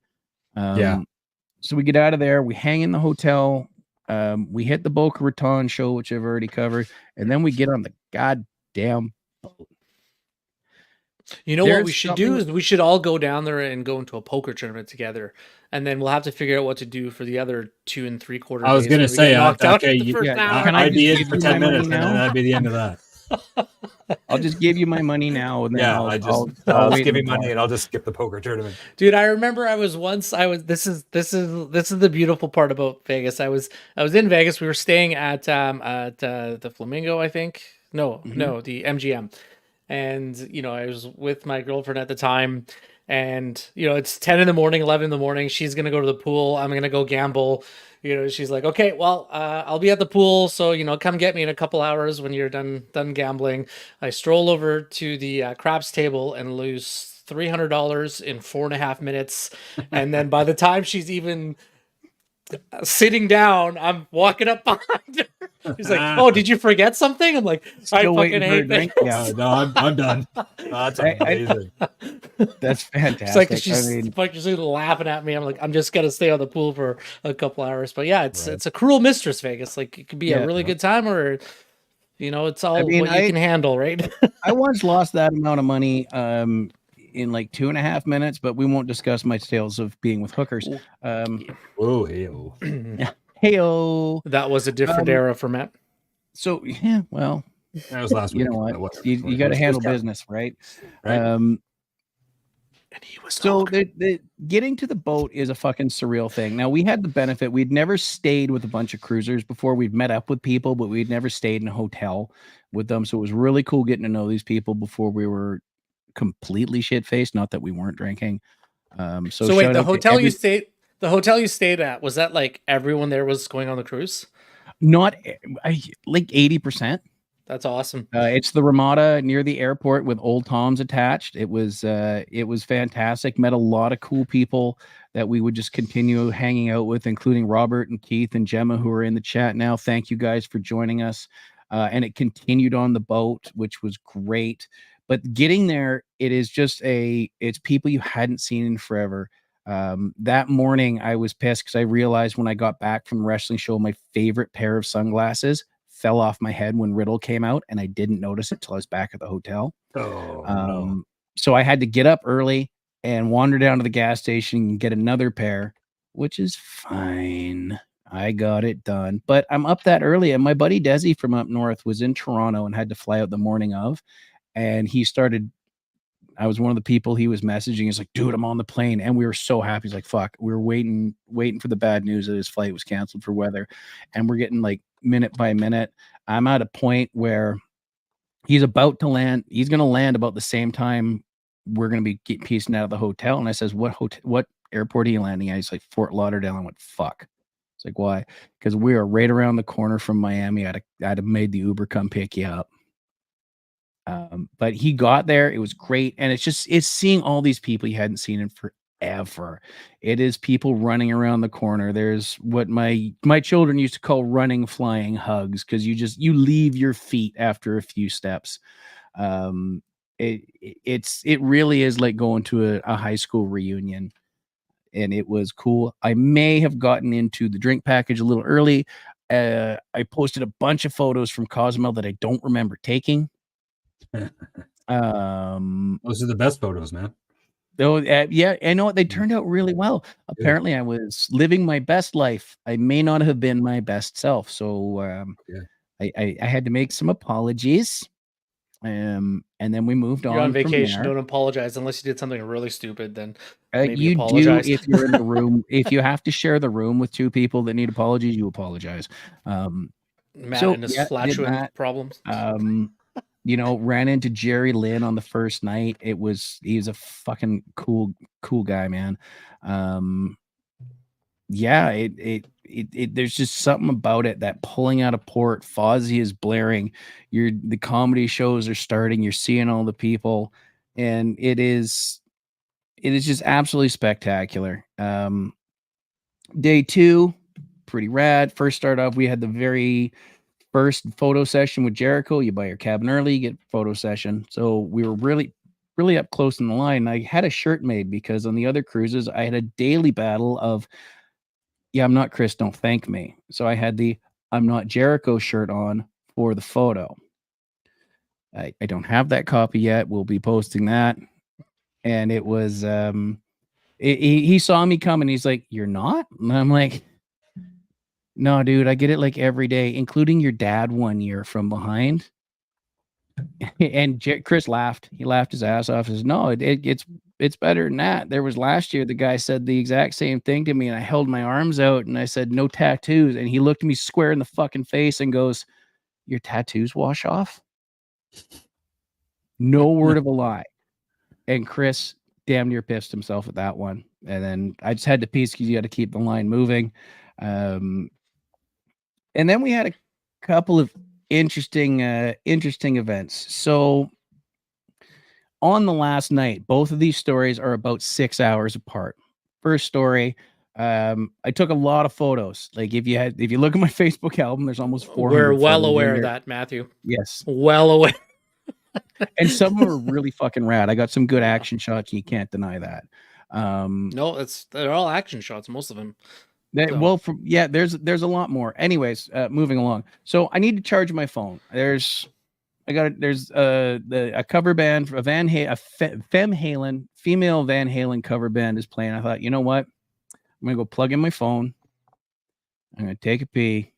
So we get out of there, we hang in the hotel, we hit the Boca Raton show, which I've already covered, and then we get on the goddamn boat. You know what we should do is we should all go down there and go into a poker tournament together, and then we'll have to figure out what to do for the other 2 3/4 days. I was going to say, I'd be in for 10 minutes, and then that'd be the end of that. I'll just give you my money now, and then I'll give you money, and I'll just skip the poker tournament. Dude, I remember this is the beautiful part about Vegas. I was in Vegas. We were staying at the Flamingo, I think. No, the MGM. And, I was with my girlfriend at the time, and, it's 10 in the morning, 11 in the morning. She's going to go to the pool. I'm going to go gamble. She's like, okay, well, I'll be at the pool. So, come get me in a couple hours when you're done gambling. I stroll over to the craps table and lose $300 in 4.5 minutes. And then by the time she's even sitting down. I'm walking up behind her. He's like, "Oh, did you forget something?" I'm like, "I fucking hate this." Yeah, no, I'm done. That's amazing. That's fantastic. It's like she's laughing at me. I'm like, I'm just gonna stay on the pool for a couple hours. But yeah, it's a cruel mistress, Vegas. Like it could be a really good time, or it's all what you can handle, right? I once lost that amount of money in like 2.5 minutes, but we won't discuss my tales of being with hookers. Oh, hey-o. Hey-o. That was a different era for Matt. So yeah, well, that was last week. You know what? You got to handle business, right? Right. And he was so the getting to the boat is a fucking surreal thing. Now we had the benefit, we'd never stayed with a bunch of cruisers before. We'd met up with people, but we'd never stayed in a hotel with them. So it was really cool getting to know these people before we were completely shit-faced. Not that we weren't drinking. So wait, the hotel you stayed at, was that like everyone there was going on the cruise? Not like 80%. That's awesome. It's the Ramada near the airport with Old Tom's attached. It was fantastic. Met a lot of cool people that we would just continue hanging out with, including Robert and Keith and Gemma, who are in the chat now. Thank you guys for joining us. And it continued on the boat, which was great. But getting there, it's people you hadn't seen in forever. That morning I was pissed because I realized when I got back from the wrestling show, my favorite pair of sunglasses fell off my head when Riddle came out, and I didn't notice it till I was back at the hotel. No. So I had to get up early and wander down to the gas station and get another pair, which is fine. I got it done, but I'm up that early, and my buddy Desi from up north was in Toronto and had to fly out the morning of, and I was one of the people he was messaging. He's like, dude, I'm on the plane. And we were so happy. He's like, fuck, we were waiting for the bad news that his flight was canceled for weather. And we're getting like minute by minute. I'm at a point where he's about to land. He's going to land about the same time we're going to be piecing out of the hotel. And I says, what airport are you landing at? He's like, Fort Lauderdale. I went, fuck. It's like, why? Because we are right around the corner from Miami. I'd have made the Uber come pick you up. But he got there. It was great. And it's seeing all these people you hadn't seen in forever. It is people running around the corner. There's what my children used to call running, flying hugs, because you leave your feet after a few steps. It really is like going to a high school reunion, and it was cool. I may have gotten into the drink package a little early. I posted a bunch of photos from Cozumel that I don't remember taking. Those are the best photos, man. Oh, yeah, I know they turned out really well. Apparently, I was living my best life. I may not have been my best self, so I had to make some apologies. And then we moved on. You're on vacation. Don't apologize unless you did something really stupid. Then you apologize. Do if you're in the room. If you have to share the room with two people that need apologies, you apologize. Matt and his flatulent problems. Ran into Jerry Lynn on the first night. He's a fucking cool guy, man. There's just something about it, that pulling out of port, Fozzy is blaring, the comedy shows are starting, you're seeing all the people, and it is just absolutely spectacular. Day 2, pretty rad. First start off, we had the very first photo session with Jericho. You buy your cabin early, you get photo session. So we were really, really up close in the line. I had a shirt made because on the other cruises, I had a daily battle of, I'm not Chris, don't thank me. So I had the I'm not Jericho shirt on for the photo. I don't have that copy yet. We'll be posting that. And it was, he saw me coming. He's like, you're not? And I'm like, no, dude, I get it like every day, including your dad one year from behind. And Chris laughed. He laughed his ass off. He says, no, it's better than that. There was last year, the guy said the exact same thing to me, and I held my arms out and I said, no tattoos. And he looked me square in the fucking face and goes, your tattoos wash off? No word of a lie. And Chris damn near pissed himself at that one. And then I just had to piece because you got to keep the line moving. And then we had a couple of interesting events. So on the last night, both of these stories are about 6 hours apart. First story, I took a lot of photos. Like if you look at my Facebook album, there's almost 400. We're well aware of that, Matthew. Yes, well aware. And some of them are really fucking rad. I got some good action shots. You can't deny that. No, they're all action shots, most of them. Well, there's a lot more. Anyways, moving along. So I need to charge my phone. There's a cover band, a Van Halen, female Van Halen cover band is playing. I thought, you know what? I'm gonna go plug in my phone. I'm gonna take a pee,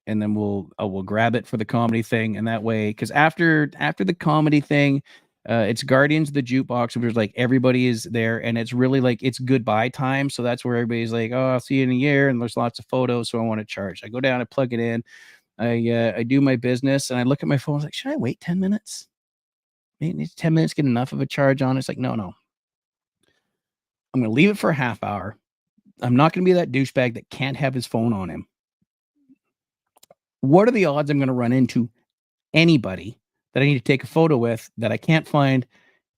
and then we'll grab it for the comedy thing. And that way, because after the comedy thing, it's Guardians of the Jukebox, where like everybody is there, and it's really like it's goodbye time. So that's where everybody's like, "Oh, I'll see you in a year," and there's lots of photos. So I want to charge. I go down, I plug it in, I do my business, and I look at my phone. I was like, should I wait 10 minutes? Maybe 10 minutes get enough of a charge on it. It's like, no. I'm going to leave it for a half hour. I'm not going to be that douchebag that can't have his phone on him. What are the odds I'm going to run into anybody that I need to take a photo with that I can't find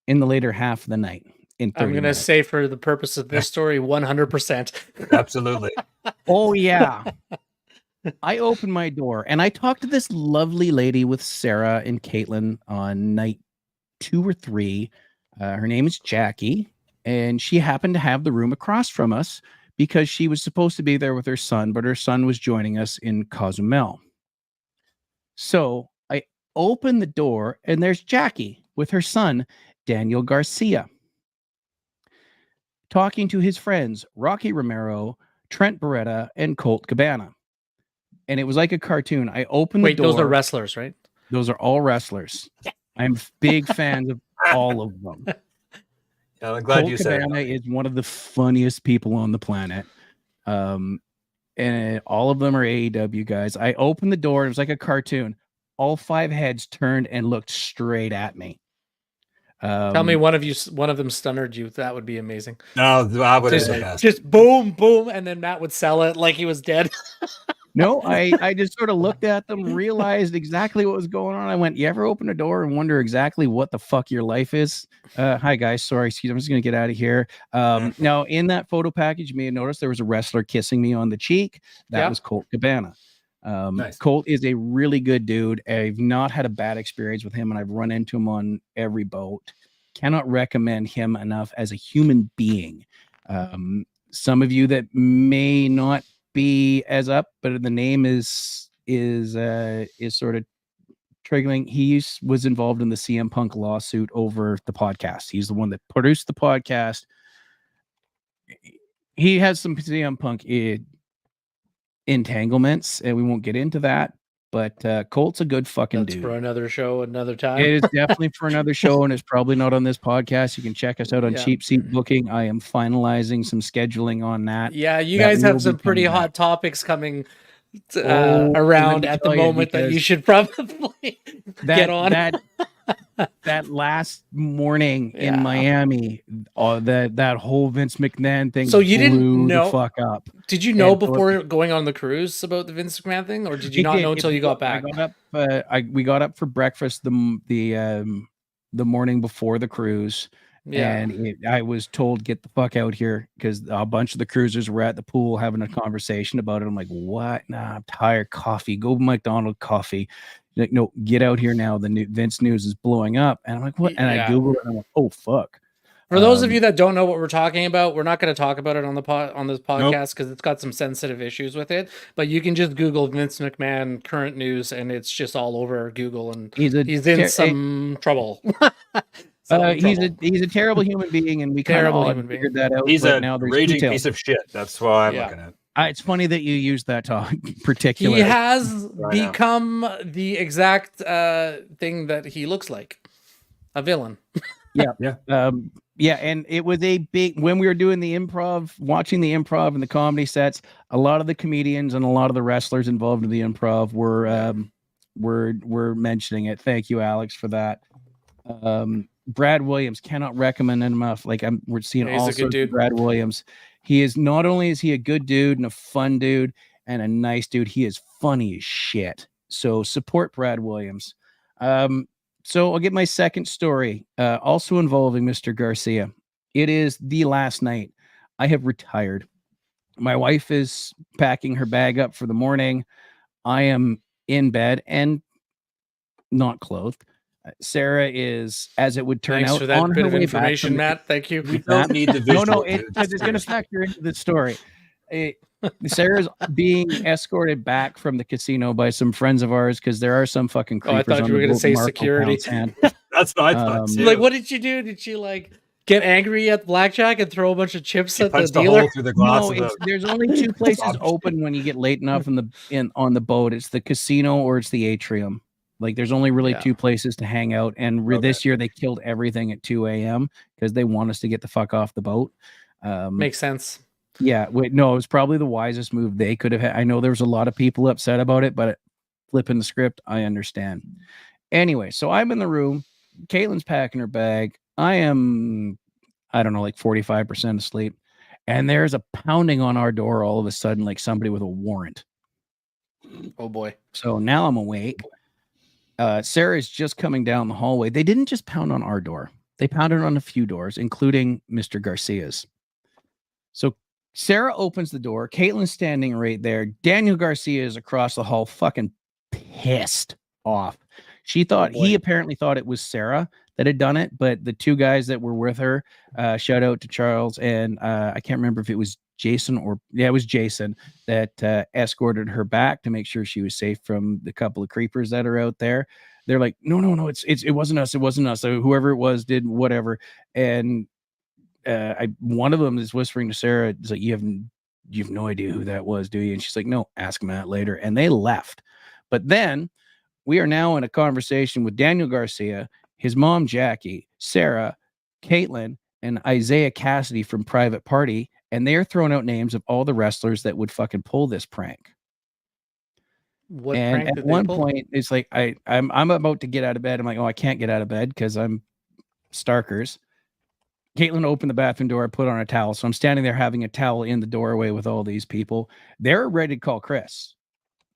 in the later half of the night? I'm going to say, for the purpose of this story, 100%. Absolutely. Oh, yeah. I opened my door and I talked to this lovely lady with Sarah and Caitlin on night 2 or 3. Her name is Jackie, and she happened to have the room across from us because she was supposed to be there with her son, but her son was joining us in Cozumel. So I open the door and there's Jackie with her son, Daniel Garcia, talking to his friends, Rocky Romero, Trent Beretta, and Colt Cabana. And it was like a cartoon. I opened the door. Those are wrestlers, right? Those are all wrestlers. I'm big fans of all of them. I'm glad Colt you said Cabana is one of the funniest people on the planet. And all of them are AEW guys. I opened the door. It was like a cartoon. All 5 heads turned and looked straight at me. Tell me one of them stunnered you. That would be amazing. No, I would just boom, boom, and then Matt would sell it like he was dead. No, I just sort of looked at them, realized exactly what was going on. I went, you ever open a door and wonder exactly what the fuck your life is? Hi, guys. Sorry, excuse me. I'm just going to get out of here. Now, in that photo package, you may have noticed there was a wrestler kissing me on the cheek. That was Colt Cabana. Nice. Colt is a really good dude. I've not had a bad experience with him, and I've run into him on every boat. Cannot recommend him enough as a human being. Some of you that may not be as up, but the name is sort of triggering. He was involved in the CM Punk lawsuit over the podcast. He's the one that produced the podcast. He has some CM Punk entanglements, and we won't get into that. But Colt's a good fucking dude. For another show, another time. It is definitely for another show, and it's probably not on this podcast. You can check us out on Cheap Seat Booking. I am finalizing some scheduling on that. Yeah, you guys have some pretty hot topics coming around at the moment that you should probably get on. That last morning in Miami, that whole Vince McMahon thing. So you didn't know the fuck up. Did you know before going on the cruise about the Vince McMahon thing, or did you not know until you got back? We got up for breakfast the morning before the cruise. Yeah. And I was told, get the fuck out here, because a bunch of the cruisers were at the pool having a conversation about it. I'm like, what? Nah, I'm tired. Coffee. Go McDonald's coffee. Like, no, get out here now. The new Vince news is blowing up. And I'm like, what? And I Google it and I'm like, oh, fuck. For those of you that don't know what we're talking about, we're not going to talk about it on this podcast because it's got some sensitive issues with it. But you can just Google Vince McMahon current news, and it's just all over Google. And he's in some trouble. He's a terrible human being, and we kind of figured that out. He's a raging piece of shit. That's why I'm looking at. It's funny that you use that talk particularly. He has become the exact thing that he looks like, a villain. And it was a big, when we were doing the improv, watching the improv and the comedy sets, a lot of the comedians and a lot of the wrestlers involved in the improv were mentioning it. Thank you, Alex, for that. Brad Williams, cannot recommend him enough. Like we're seeing all sorts of Brad Williams. He is, not only is he a good dude and a fun dude and a nice dude, he is funny as shit. So support Brad Williams. So I'll get my second story, also involving Mr. Garcia. It is the last night. I have retired. My wife is packing her bag up for the morning. I am in bed and not clothed. Sarah is, as it would turn Thanks out, for that on bit her of way information, back Matt. Thank you. We don't need the visual. No, because it's going to factor into the story. Sarah's being escorted back from the casino by some friends of ours because there are some fucking creepers. I thought you were going to say security. That's what I thought too. Like, what did you do? Did she like get angry at blackjack and throw a bunch of chips at the dealer? Hole through the glass there's only two places open when you get late enough on the boat. It's the casino or it's the atrium. Like, there's only really two places to hang out. And this year they killed everything at 2 a.m. because they want us to get the fuck off the boat. Makes sense. Yeah. No, it was probably the wisest move they could have had. I know there was a lot of people upset about it, but flipping the script, I understand. Anyway, so I'm in the room. Caitlin's packing her bag. I am, I don't know, like 45% asleep. And there's a pounding on our door all of a sudden, like somebody with a warrant. Oh, boy. So now I'm awake. Sarah's just coming down the hallway. They didn't just pound on our door. They pounded on a few doors, including Mr. Garcia's. So Sarah opens the door. Caitlin's standing right there. Daniel Garcia is across the hall, fucking pissed off. She thought, he apparently thought it was Sarah that had done it, but the two guys that were with her, shout out to Charles and I can't remember if it was Jason it was Jason that escorted her back to make sure she was safe from the couple of creepers that are out there. They're like, no, it wasn't us. It wasn't us. So whoever it was did whatever. And one of them is whispering to Sarah, it's like, you have no idea who that was, do you? And she's like, no, ask Matt later. And they left. But then we are now in a conversation with Daniel Garcia, his mom, Jackie, Sarah, Caitlin, and Isaiah Cassidy from Private Party. And they're throwing out names of all the wrestlers that would fucking pull this prank. And at one point, it's like, I'm about to get out of bed. I'm like, oh, I can't get out of bed because I'm Starkers. Caitlin opened the bathroom door. I put on a towel. So I'm standing there having a towel in the doorway with all these people. They're ready to call Chris.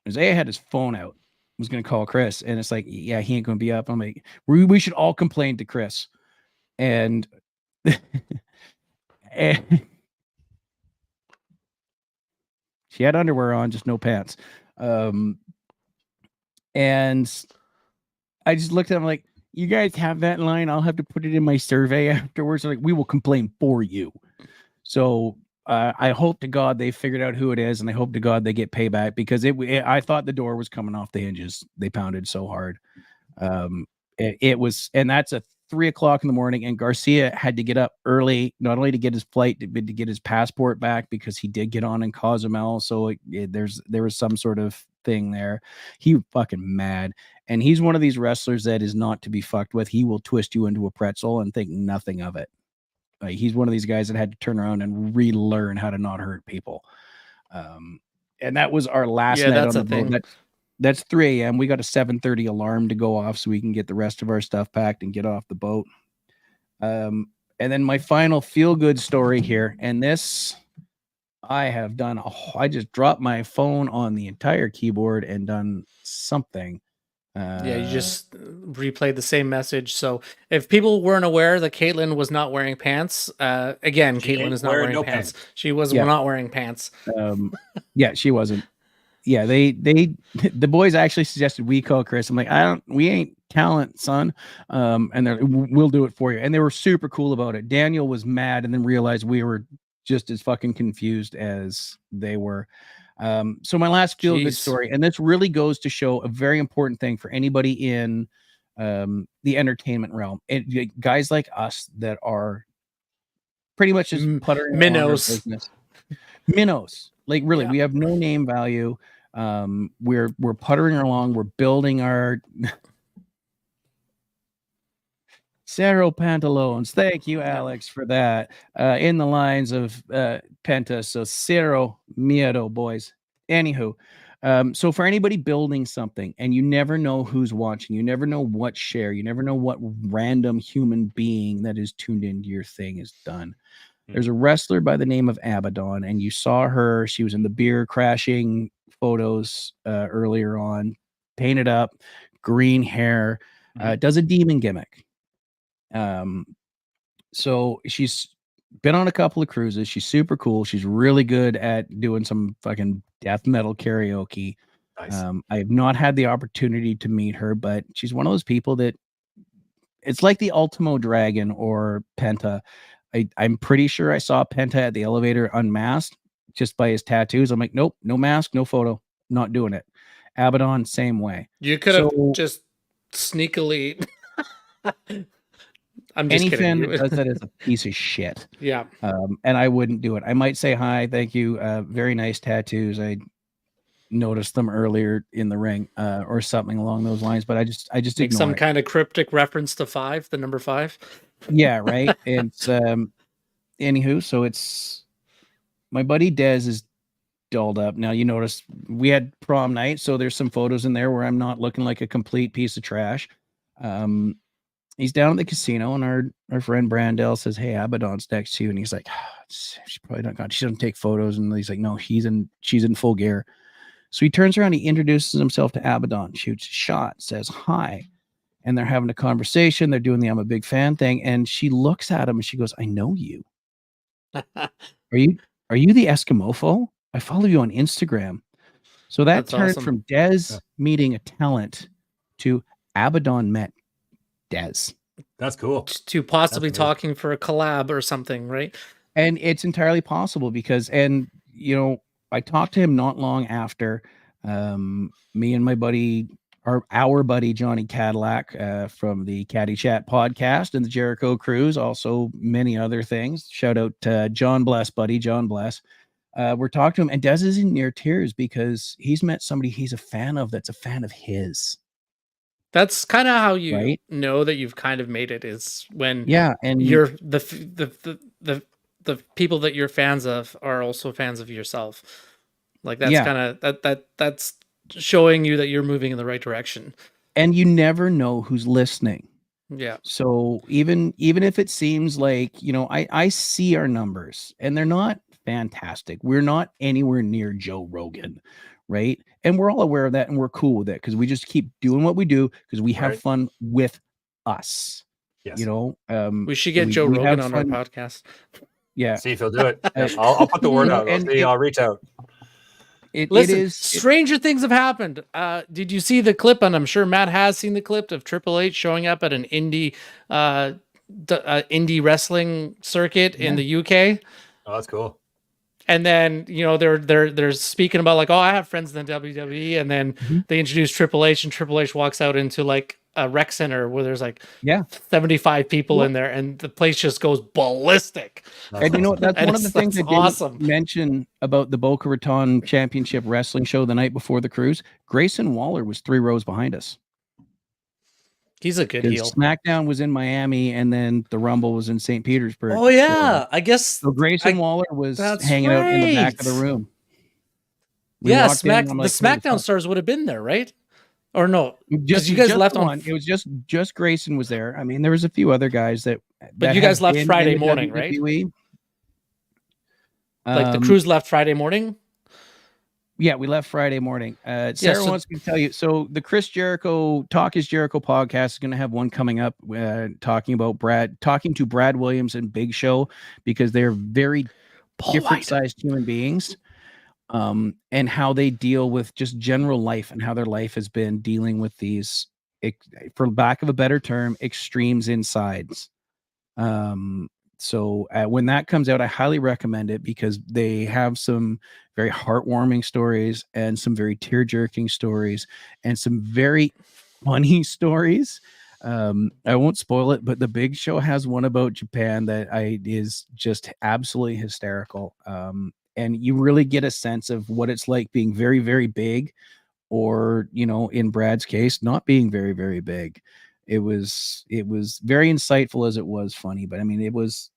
Isaiah had his phone out. Was going to call Chris. And it's like, yeah, he ain't going to be up. I'm like, we should all complain to Chris. And, and she had underwear on, just no pants. And I just looked at him like, you guys have that line. I'll have to put it in my survey afterwards. Like, we will complain for you. So I hope to God they figured out who it is, and I hope to God they get payback because I thought the door was coming off the hinges. They pounded so hard. It was, and that's at 3 o'clock in the morning. And Garcia had to get up early, not only to get his flight, but to get his passport back because he did get on in Cozumel. So there was some sort of thing there. He was fucking mad. And he's one of these wrestlers that is not to be fucked with. He will twist you into a pretzel and think nothing of it. He's one of these guys that had to turn around and relearn how to not hurt people. And that was our last night on the boat. That's 3 a.m. We got a 7:30 alarm to go off so we can get the rest of our stuff packed and get off the boat. And then my final feel-good story here. And this, I have done. I just dropped my phone on the entire keyboard and done something. You just replayed the same message. So if people weren't aware that Caitlin was not wearing pants, again, Caitlin is not wearing pants. She was not wearing pants. Yeah, she wasn't. Yeah, the boys actually suggested we call Chris. I'm like, we ain't talent, son. And we'll do it for you. And they were super cool about it. Daniel was mad and then realized we were just as fucking confused as they were. So my last feel-good story, and this really goes to show a very important thing for anybody in the entertainment realm. Guys like us that are pretty much just puttering minnows. Minnows. Like, really, we have no name value. We're puttering along. We're building our Cerro Pantalones. Thank you, Alex, for that. In the lines of Penta. So Cerro Miedo, boys. Anywho, so for anybody building something and you never know who's watching, you never know what share, you never know what random human being that is tuned into your thing is done. There's a wrestler by the name of Abaddon, and you saw her. She was in the beer crashing photos earlier on, painted up, green hair, does a demon gimmick. So she's been on a couple of cruises. She's super cool. She's really good at doing some fucking death metal karaoke. Nice. I have not had the opportunity to meet her, but she's one of those people that it's like the Ultimo Dragon or Penta. I'm pretty sure I saw Penta at the elevator unmasked just by his tattoos. I'm like, nope, no mask, no photo, not doing it. Abaddon, same way. You could have just sneakily. I'm just any kidding. fan that does that is a piece of shit. Yeah. And I wouldn't do it. I might say hi, thank you. Very nice tattoos. I noticed them earlier in the ring, or something along those lines. But I just make some kind of cryptic reference to 5, the number 5. Yeah, right. It's anywho, so it's my buddy Dez is dolled up. Now you notice we had prom night, so there's some photos in there where I'm not looking like a complete piece of trash. He's down at the casino, and our friend Brandell says, "Hey, Abaddon's next to you," and he's like, "She probably not got. She doesn't take photos." And he's like, "No, she's in full gear." So he turns around, he introduces himself to Abaddon, shoots a shot, says hi, and they're having a conversation. They're doing the "I'm a big fan" thing, and she looks at him and she goes, "I know you. Are you the Eskimofo? I follow you on Instagram." So that turned awesome. From Dez meeting a talent to Abaddon met Dez. That's cool. To possibly talking for a collab or something, right? And it's entirely possible because, and you know, I talked to him not long after. Me and my buddy, our buddy Johnny Cadillac, from the Caddy Chat podcast and the Jericho Cruise, also many other things. Shout out to John Bless, buddy John Bless. We're talking to him, and Dez is in near tears because he's met somebody he's a fan of that's a fan of his. That's kind of how you know that you've kind of made it, is when and you're the people that you're fans of are also fans of yourself. Like that's kind of that's showing you that you're moving in the right direction. And you never know who's listening. Yeah. So even if it seems like, you know, I see our numbers and they're not fantastic. We're not anywhere near Joe Rogan, right? And we're all aware of that, and we're cool with it because we just keep doing what we do because we have fun with us. Yes. You know, we should get Joe Rogan on our podcast. Yeah. See if he'll do it. I'll put the word out. I'll reach out. Listen, stranger things have happened. Did you see the clip? And I'm sure Matt has seen the clip of Triple H showing up at an indie wrestling circuit in the UK. Oh, that's cool. And then, you know, they're speaking about like, oh, I have friends in the WWE, and then they introduce Triple H, and Triple H walks out into like a rec center where there's like 75 people in there, and the place just goes ballistic. And you know what? That's one of the things I didn't mention about the Boca Raton Championship Wrestling show the night before the cruise. Grayson Waller was 3 rows behind us. He's a good heel. SmackDown was in Miami, and then the Rumble was in St. Petersburg. Oh yeah, I guess. So Grayson Waller was hanging out in the back of the room. The SmackDown stars would have been there, right? Or no? Because you guys left on. It was just Grayson was there. I mean, there was a few other guys that. But you guys left Friday morning, right? Like the cruise left Friday morning. Yeah, we left Friday morning. Sarah wants me to tell you. So the Chris Jericho Talk is Jericho podcast is going to have one coming up, talking to Brad Williams and Big Show, because they're very different sized human beings, and how they deal with just general life and how their life has been dealing with these, for lack of a better term, extremes insides. So when that comes out, I highly recommend it because they have some very heartwarming stories and some very tear-jerking stories and some very funny stories. I won't spoil it, but the Big Show has one about Japan that is just absolutely hysterical. And you really get a sense of what it's like being very, very big, or, you know, in Brad's case, not being very, very big. It was very insightful as it was funny, but I mean, it was,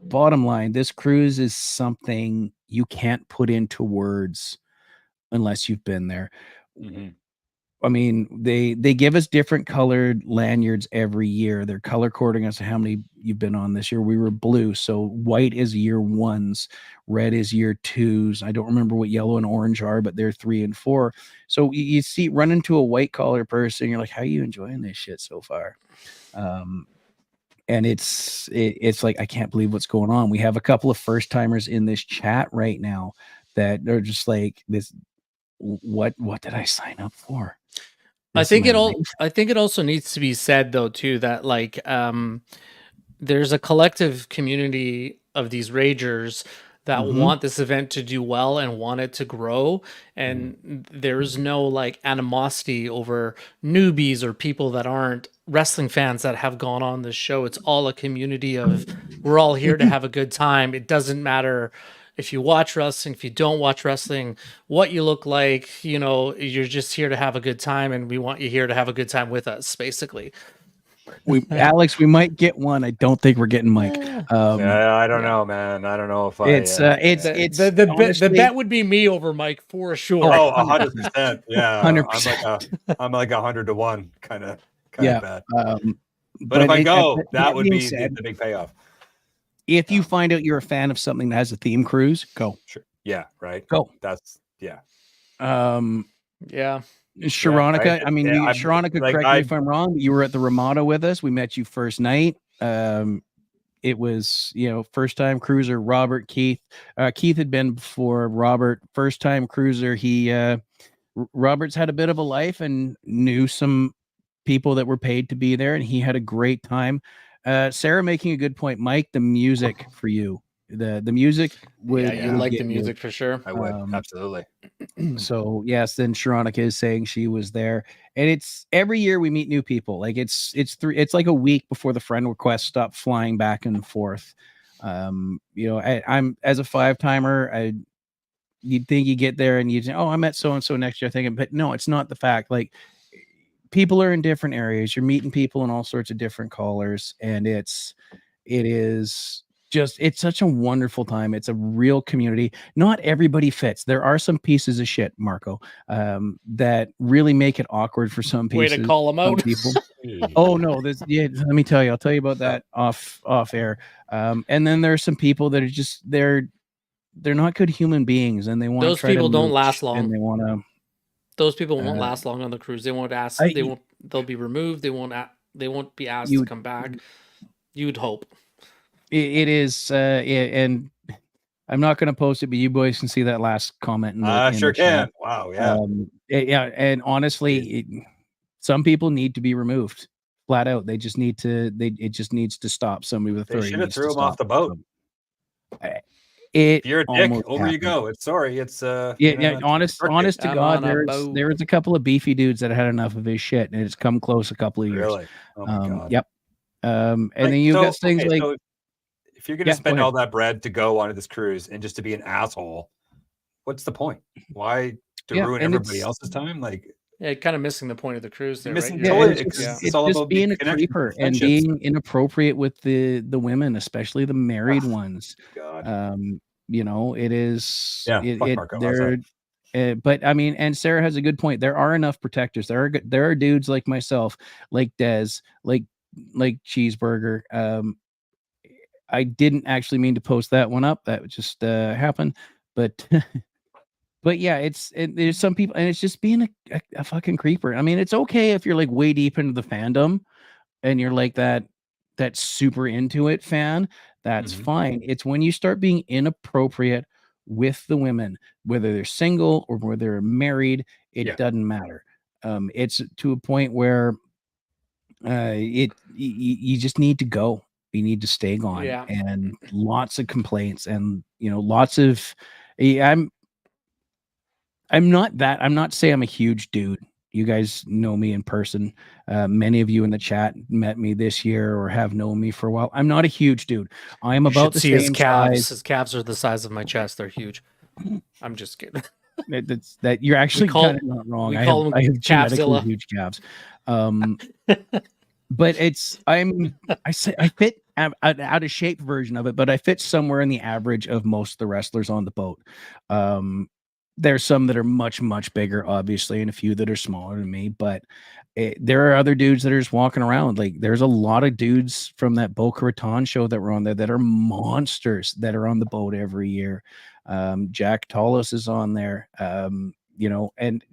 bottom line, this cruise is something you can't put into words unless you've been there. Mm-hmm. I mean, they give us different colored lanyards every year. They're color coding us how many you've been on. This year we were blue, so white is year 1s, red is year 2s. I don't remember what yellow and orange are, but they're 3 and 4. So you see, run into a white collar person, you're like, how are you enjoying this shit so far? and it's like, I can't believe what's going on. We have a couple of first timers in this chat right now that are just like, this, what did I sign up for? I think it also needs to be said though too that like there's a collective community of these ragers that want this event to do well and want it to grow, and there's no like animosity over newbies or people that aren't wrestling fans that have gone on this show. It's all a community of, we're all here to have a good time. It doesn't matter if you watch wrestling, if you don't watch wrestling, what you look like, you know, you're just here to have a good time, and we want you here to have a good time with us, basically. Alex, we might get one. I don't think we're getting Mike. I don't know, man. I don't know if the bet would be me over Mike for sure. Oh, 100%. Yeah, 100%. I'm like 100 to 1 kind of bet. But if I go, that would be the big payoff. If you find out you're a fan of something that has a theme cruise, go. Sure. Yeah. Right. Go. That's yeah. Yeah. Sharonica, right? I mean, Sharonica, like, correct me if I'm wrong, but you were at the Ramada with us. We met you first night. It was, you know, first time cruiser Robert Keith. Keith had been before Robert. First time cruiser. Robert's had a bit of a life and knew some people that were paid to be there, and he had a great time. Sarah making a good point. Mike, the music for you. The music would you like the music for sure. I would absolutely. So yes, then Sharonica is saying she was there, and it's every year we meet new people. Like it's like a week before the friend requests stop flying back and forth. You know, I'm as a 5-timer, you'd think you get there and you say, oh, I met so and so next year, thinking, but no, it's not the fact. Like people are in different areas. You're meeting people in all sorts of different colors, and it is just, it's such a wonderful time. It's a real community. Not everybody fits. There are some pieces of shit, Marco, that really make it awkward for some people. Way to call them out. People. Oh no, let me tell you. I'll tell you about that off air. And then there's some people that are just they're not good human beings, and they want those people don't last long. And they want to. Those people won't last long on the cruise. They won't ask. They'll be removed. They won't be asked to come back. You'd hope. It is, and I'm not going to post it, but you boys can see that last comment. Sure can. Wow, yeah, yeah. And honestly, some people need to be removed flat out. They just need to. It just needs to stop. Somebody with authority. They should have threw him off the boat. If you're a dick, over you go. It's honest to God, there was a couple of beefy dudes that had enough of his shit, and it's come close a couple of years. Really? Oh my God. Yep. And then you got things like. So if you're going to spend all that bread to go onto this cruise and just to be an asshole, what's the point? Why ruin everybody else's time? Like, kind of missing the point of the cruise there, right? It's all just about being a creeper and being inappropriate with the women, especially the married ones. God. You know, it is. Marco, but I mean, and Sarah has a good point. There are enough protectors. There are dudes like myself, like Dez, like Cheeseburger. I didn't actually mean to post that one up. That just happened, but yeah, there's some people, and it's just being a fucking creeper. I mean, it's okay if you're like way deep into the fandom and you're like that super into it fan. That's fine. It's when you start being inappropriate with the women, whether they're single or whether they're married, it doesn't matter. It's to a point where you just need to go. You need to stay gone, and lots of complaints, and lots of. I'm not saying I'm a huge dude. You guys know me in person. Many of you in the chat met me this year or have known me for a while. I'm not a huge dude. I am about the same his calves. size. His calves are the size of my chest. They're huge. I'm just kidding. That you're actually kind of not wrong. I have genetically huge calves. But I fit out of shape version of it, but I fit somewhere in the average of most of the wrestlers on the boat. There's some that are much, much bigger, obviously, and a few that are smaller than me, but there are other dudes that are just walking around. Like, there's a lot of dudes from that Boca Raton show that were on there that are monsters that are on the boat every year. Jack Tollis is on there. you know, and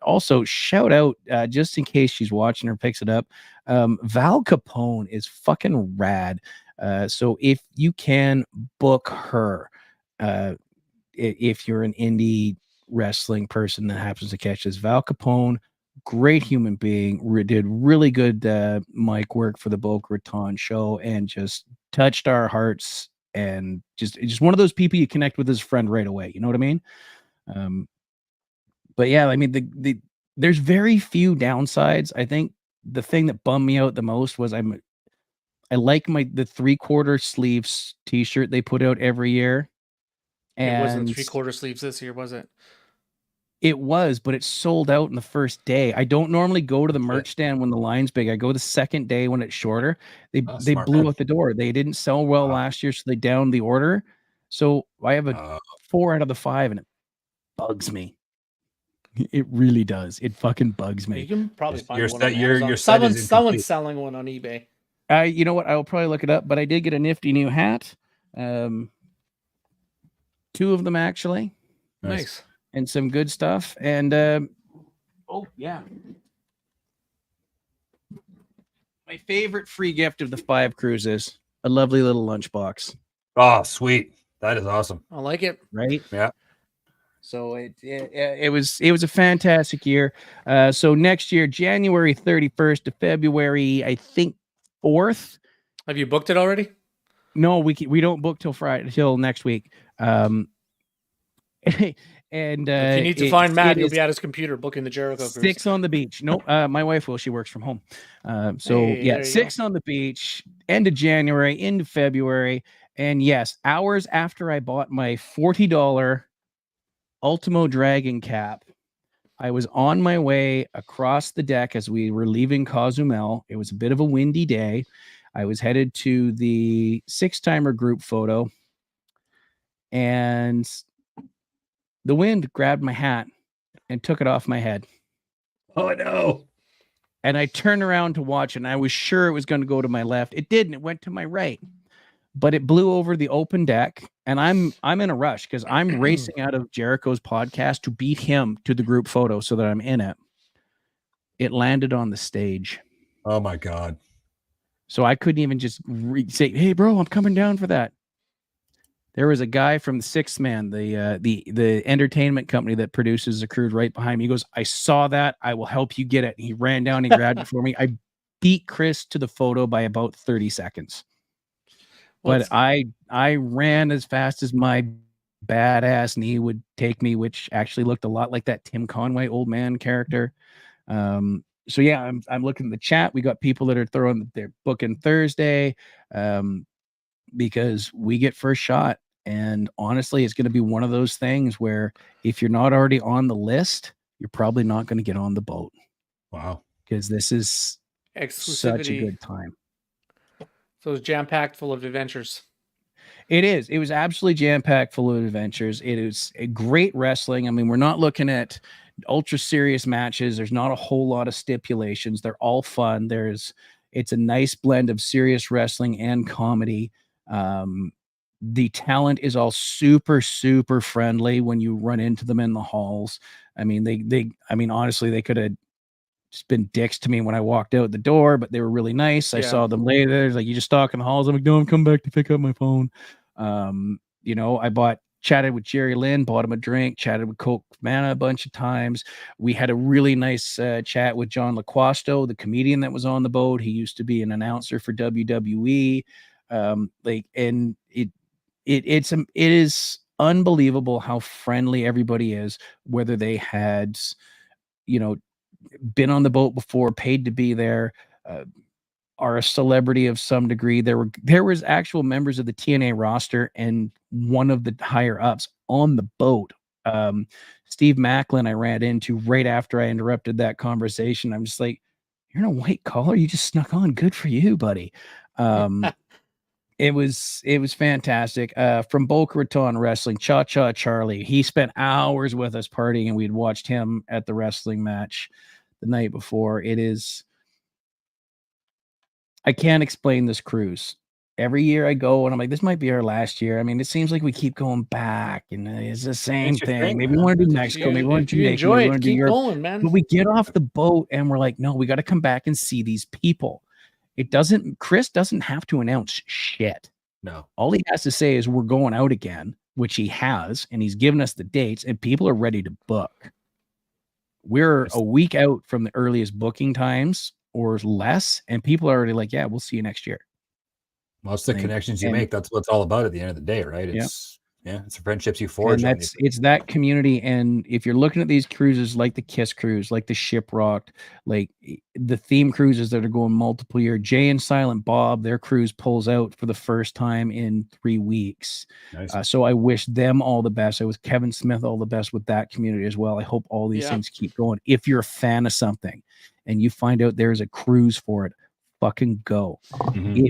also shout out, just in case she's watching or picks it up, Val Capone is fucking rad. So if you can book her, if you're an indie wrestling person that happens to catch this, Val Capone, great human being, did really good mic work for the Boca Raton show and just touched our hearts, and just one of those people you connect with as a friend right away. You know what I mean? But yeah, I mean, there's very few downsides. I think the thing that bummed me out the most was I like the 3/4 sleeves t-shirt they put out every year. And it wasn't 3/4 sleeves this year, was it? It was, but it sold out in the first day. I don't normally go to the merch stand when the line's big. I go the second day when it's shorter. They blew out the door. They didn't sell well last year, so they downed the order. So I have a 4 out of the 5, and it bugs me. It really does. It fucking bugs me. You can probably find one on Amazon. Someone's selling one on eBay. You know what? I will probably look it up, but I did get a nifty new hat. 2 of them, actually. Nice. And some good stuff. And oh yeah, my favorite free gift of the 5 cruises, a lovely little lunchbox. Oh, sweet. That is awesome. I like it. Right? Yeah. So it was a fantastic year. So next year, January 31st to February, I think 4th. Have you booked it already? No, we don't book till next week. And if you need to find Matt, he'll be at his computer booking the Jericho cruise. 6 on the beach. Nope, my wife will. She works from home. So 6 on the beach, end of January, into February. And yes, hours after I bought my $40 Ultimo Dragon cap, I was on my way across the deck as we were leaving Cozumel. It was a bit of a windy day. I was headed to the 6-timer group photo, and the wind grabbed my hat and took it off my head. Oh, no. And I turned around to watch, and I was sure it was going to go to my left. It didn't. It went to my right. But it blew over the open deck, and I'm in a rush because I'm racing out of Jericho's podcast to beat him to the group photo so that I'm in it. It landed on the stage. Oh, my God. So I couldn't even just say, hey, bro, I'm coming down for that. There was a guy from the Sixth Man, the entertainment company that produces the cruise, right behind me. He goes, I saw that. I will help you get it. And he ran down and grabbed it for me. I beat Chris to the photo by about 30 seconds. But I ran as fast as my badass knee would take me, which actually looked a lot like that Tim Conway old man character. So yeah, I'm looking at the chat. We got people that are throwing their booking Thursday. Because we get first shot. And honestly, it's going to be one of those things where if you're not already on the list, you're probably not going to get on the boat. Wow. Because this is such a good time. So it's jam-packed full of adventures. It is. It was absolutely jam-packed full of adventures. It is a great wrestling. I mean, we're not looking at ultra serious matches. There's not a whole lot of stipulations. They're all fun. It's a nice blend of serious wrestling and comedy. The talent is all super, super friendly when you run into them in the halls. I mean, honestly, they could have just been dicks to me when I walked out the door, but they were really nice. I saw them later. It's like, you just stalk in the halls. I'm like, no, I'm coming back to pick up my phone. I chatted with Jerry Lynn, bought him a drink, chatted with Coke Mana a bunch of times. We had a really nice chat with John LaQuasto, the comedian that was on the boat. He used to be an announcer for WWE. It is unbelievable how friendly everybody is, whether they had, been on the boat before, paid to be there, are a celebrity of some degree. There was actual members of the TNA roster and one of the higher ups on the boat. Steve Macklin I ran into right after I interrupted that conversation. I'm just like, you're in a white collar? You just snuck on. Good for you, buddy. It was fantastic. From Boca Raton Wrestling, Cha Cha Charlie. He spent hours with us partying, and we'd watched him at the wrestling match the night before. I can't explain this cruise every year I go and I'm like, this might be our last year. I mean, it seems like we keep going back and it's the same thing. Maybe we want to do Mexico, maybe we want to do Jamaica, maybe we want to do Europe. Going, man. But we get off the boat and we're like, no, we got to come back and see these people. Chris doesn't have to announce shit. No. All he has to say is we're going out again, which he has, and he's given us the dates, and people are ready to book. We're a week out from the earliest booking times or less, and people are already like, yeah, we'll see you next year. Most of the connections you make, that's what it's all about at the end of the day, right? It's it's the friendships you forge. And it's that community. And if you're looking at these cruises like the Kiss cruise, like the Shiprocked, like the theme cruises that are going multiple year, Jay and Silent Bob, their cruise pulls out for the first time in 3 weeks. Nice. So I wish them all the best. I wish Kevin Smith all the best with that community as well. I hope all these things keep going. If you're a fan of something and you find out there's a cruise for it, fucking go. Mm-hmm.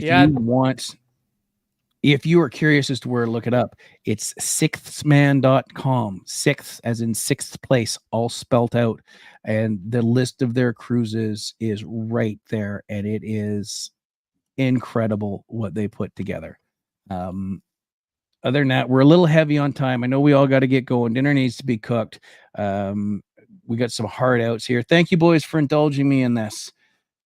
If you are curious as to where to look it up, it's sixthsman.com. Sixth as in sixth place, all spelt out. And the list of their cruises is right there. And it is incredible what they put together. Other than that, we're a little heavy on time. I know we all got to get going. Dinner needs to be cooked. We got some hard outs here. Thank you, boys, for indulging me in this.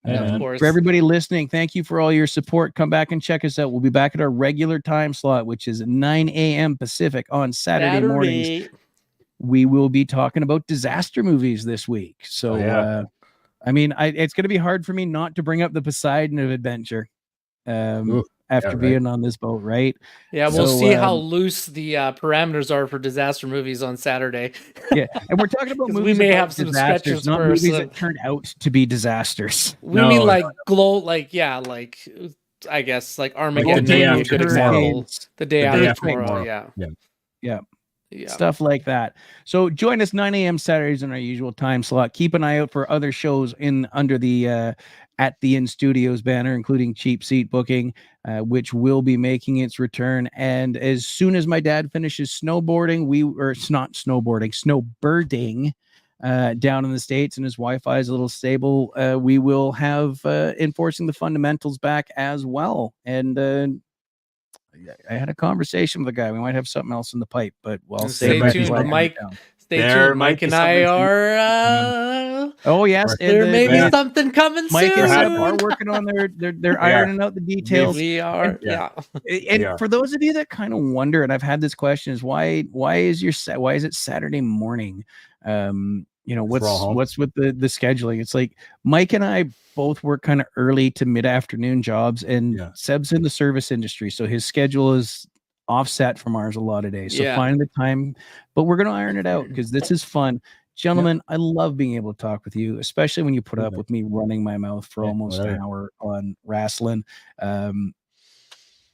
Of course. For everybody listening, thank you for all your support. Come back and check us out. We'll be back at our regular time slot, which is 9 a.m. Pacific on Saturday mornings. We will be talking about disaster movies this week. So, it's going to be hard for me not to bring up the Poseidon Adventure after being on this boat, right? Yeah, we'll see how loose the parameters are for disaster movies on Saturday. And we're talking about movies. We may have some sketches, not movies that turned out to be disasters. We mean like I guess like Armageddon. The day after tomorrow. Yeah. Stuff like that. So join us 9 a.m. Saturdays in our usual time slot. Keep an eye out for other shows under the At the In Studios banner, including Cheap Seat Booking, which will be making its return. And as soon as my dad finishes snowbirding down in the States, and his Wi-Fi is a little stable, we will have Enforcing the Fundamentals back as well. And I had a conversation with a guy. We might have something else in the pipe, but stay tuned. Mike and I are. Oh yes, there may be something coming Mike soon. Mike and Seb are working on they're ironing out the details. We are. And for those of you that kind of wonder, and I've had this question, is why is it Saturday morning? What's with the scheduling? It's like Mike and I both work kind of early to mid-afternoon jobs, and Seb's in the service industry, so his schedule is offset from ours a lot of days. So find the time, but we're going to iron it out because this is fun. Gentlemen, I love being able to talk with you, especially when you put up with me running my mouth for almost an hour on wrestling.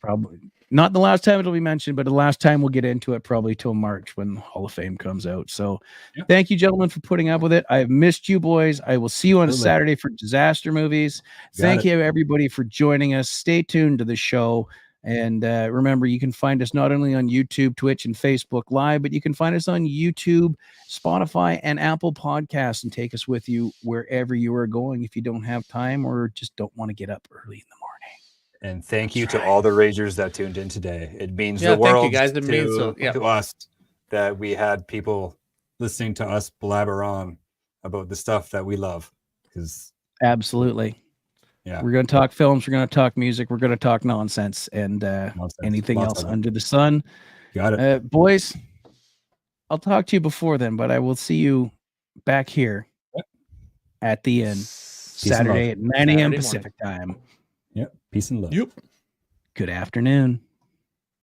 Probably not the last time it'll be mentioned, but the last time we'll get into it probably till March when Hall of Fame comes out. So thank you, gentlemen, for putting up with it. I've missed you, boys. I will see you on a Saturday for disaster movies. Thank you, everybody, for joining us. Stay tuned to the show. And remember, you can find us not only on YouTube, Twitch, and Facebook Live, but you can find us on YouTube, Spotify, and Apple Podcasts, and take us with you wherever you are going if you don't have time or just don't want to get up early in the morning. And thank you to all the Ragers that tuned in today. It means the world to us that we had people listening to us blabber on about the stuff that we love. Absolutely. Yeah, we're going to talk films. We're going to talk music. We're going to talk nonsense and anything else under the sun. Got it. Boys, I'll talk to you before then, but I will see you back here at the end Saturday at 9 a.m. Pacific time. Yep. Peace and love. Yep. Good afternoon.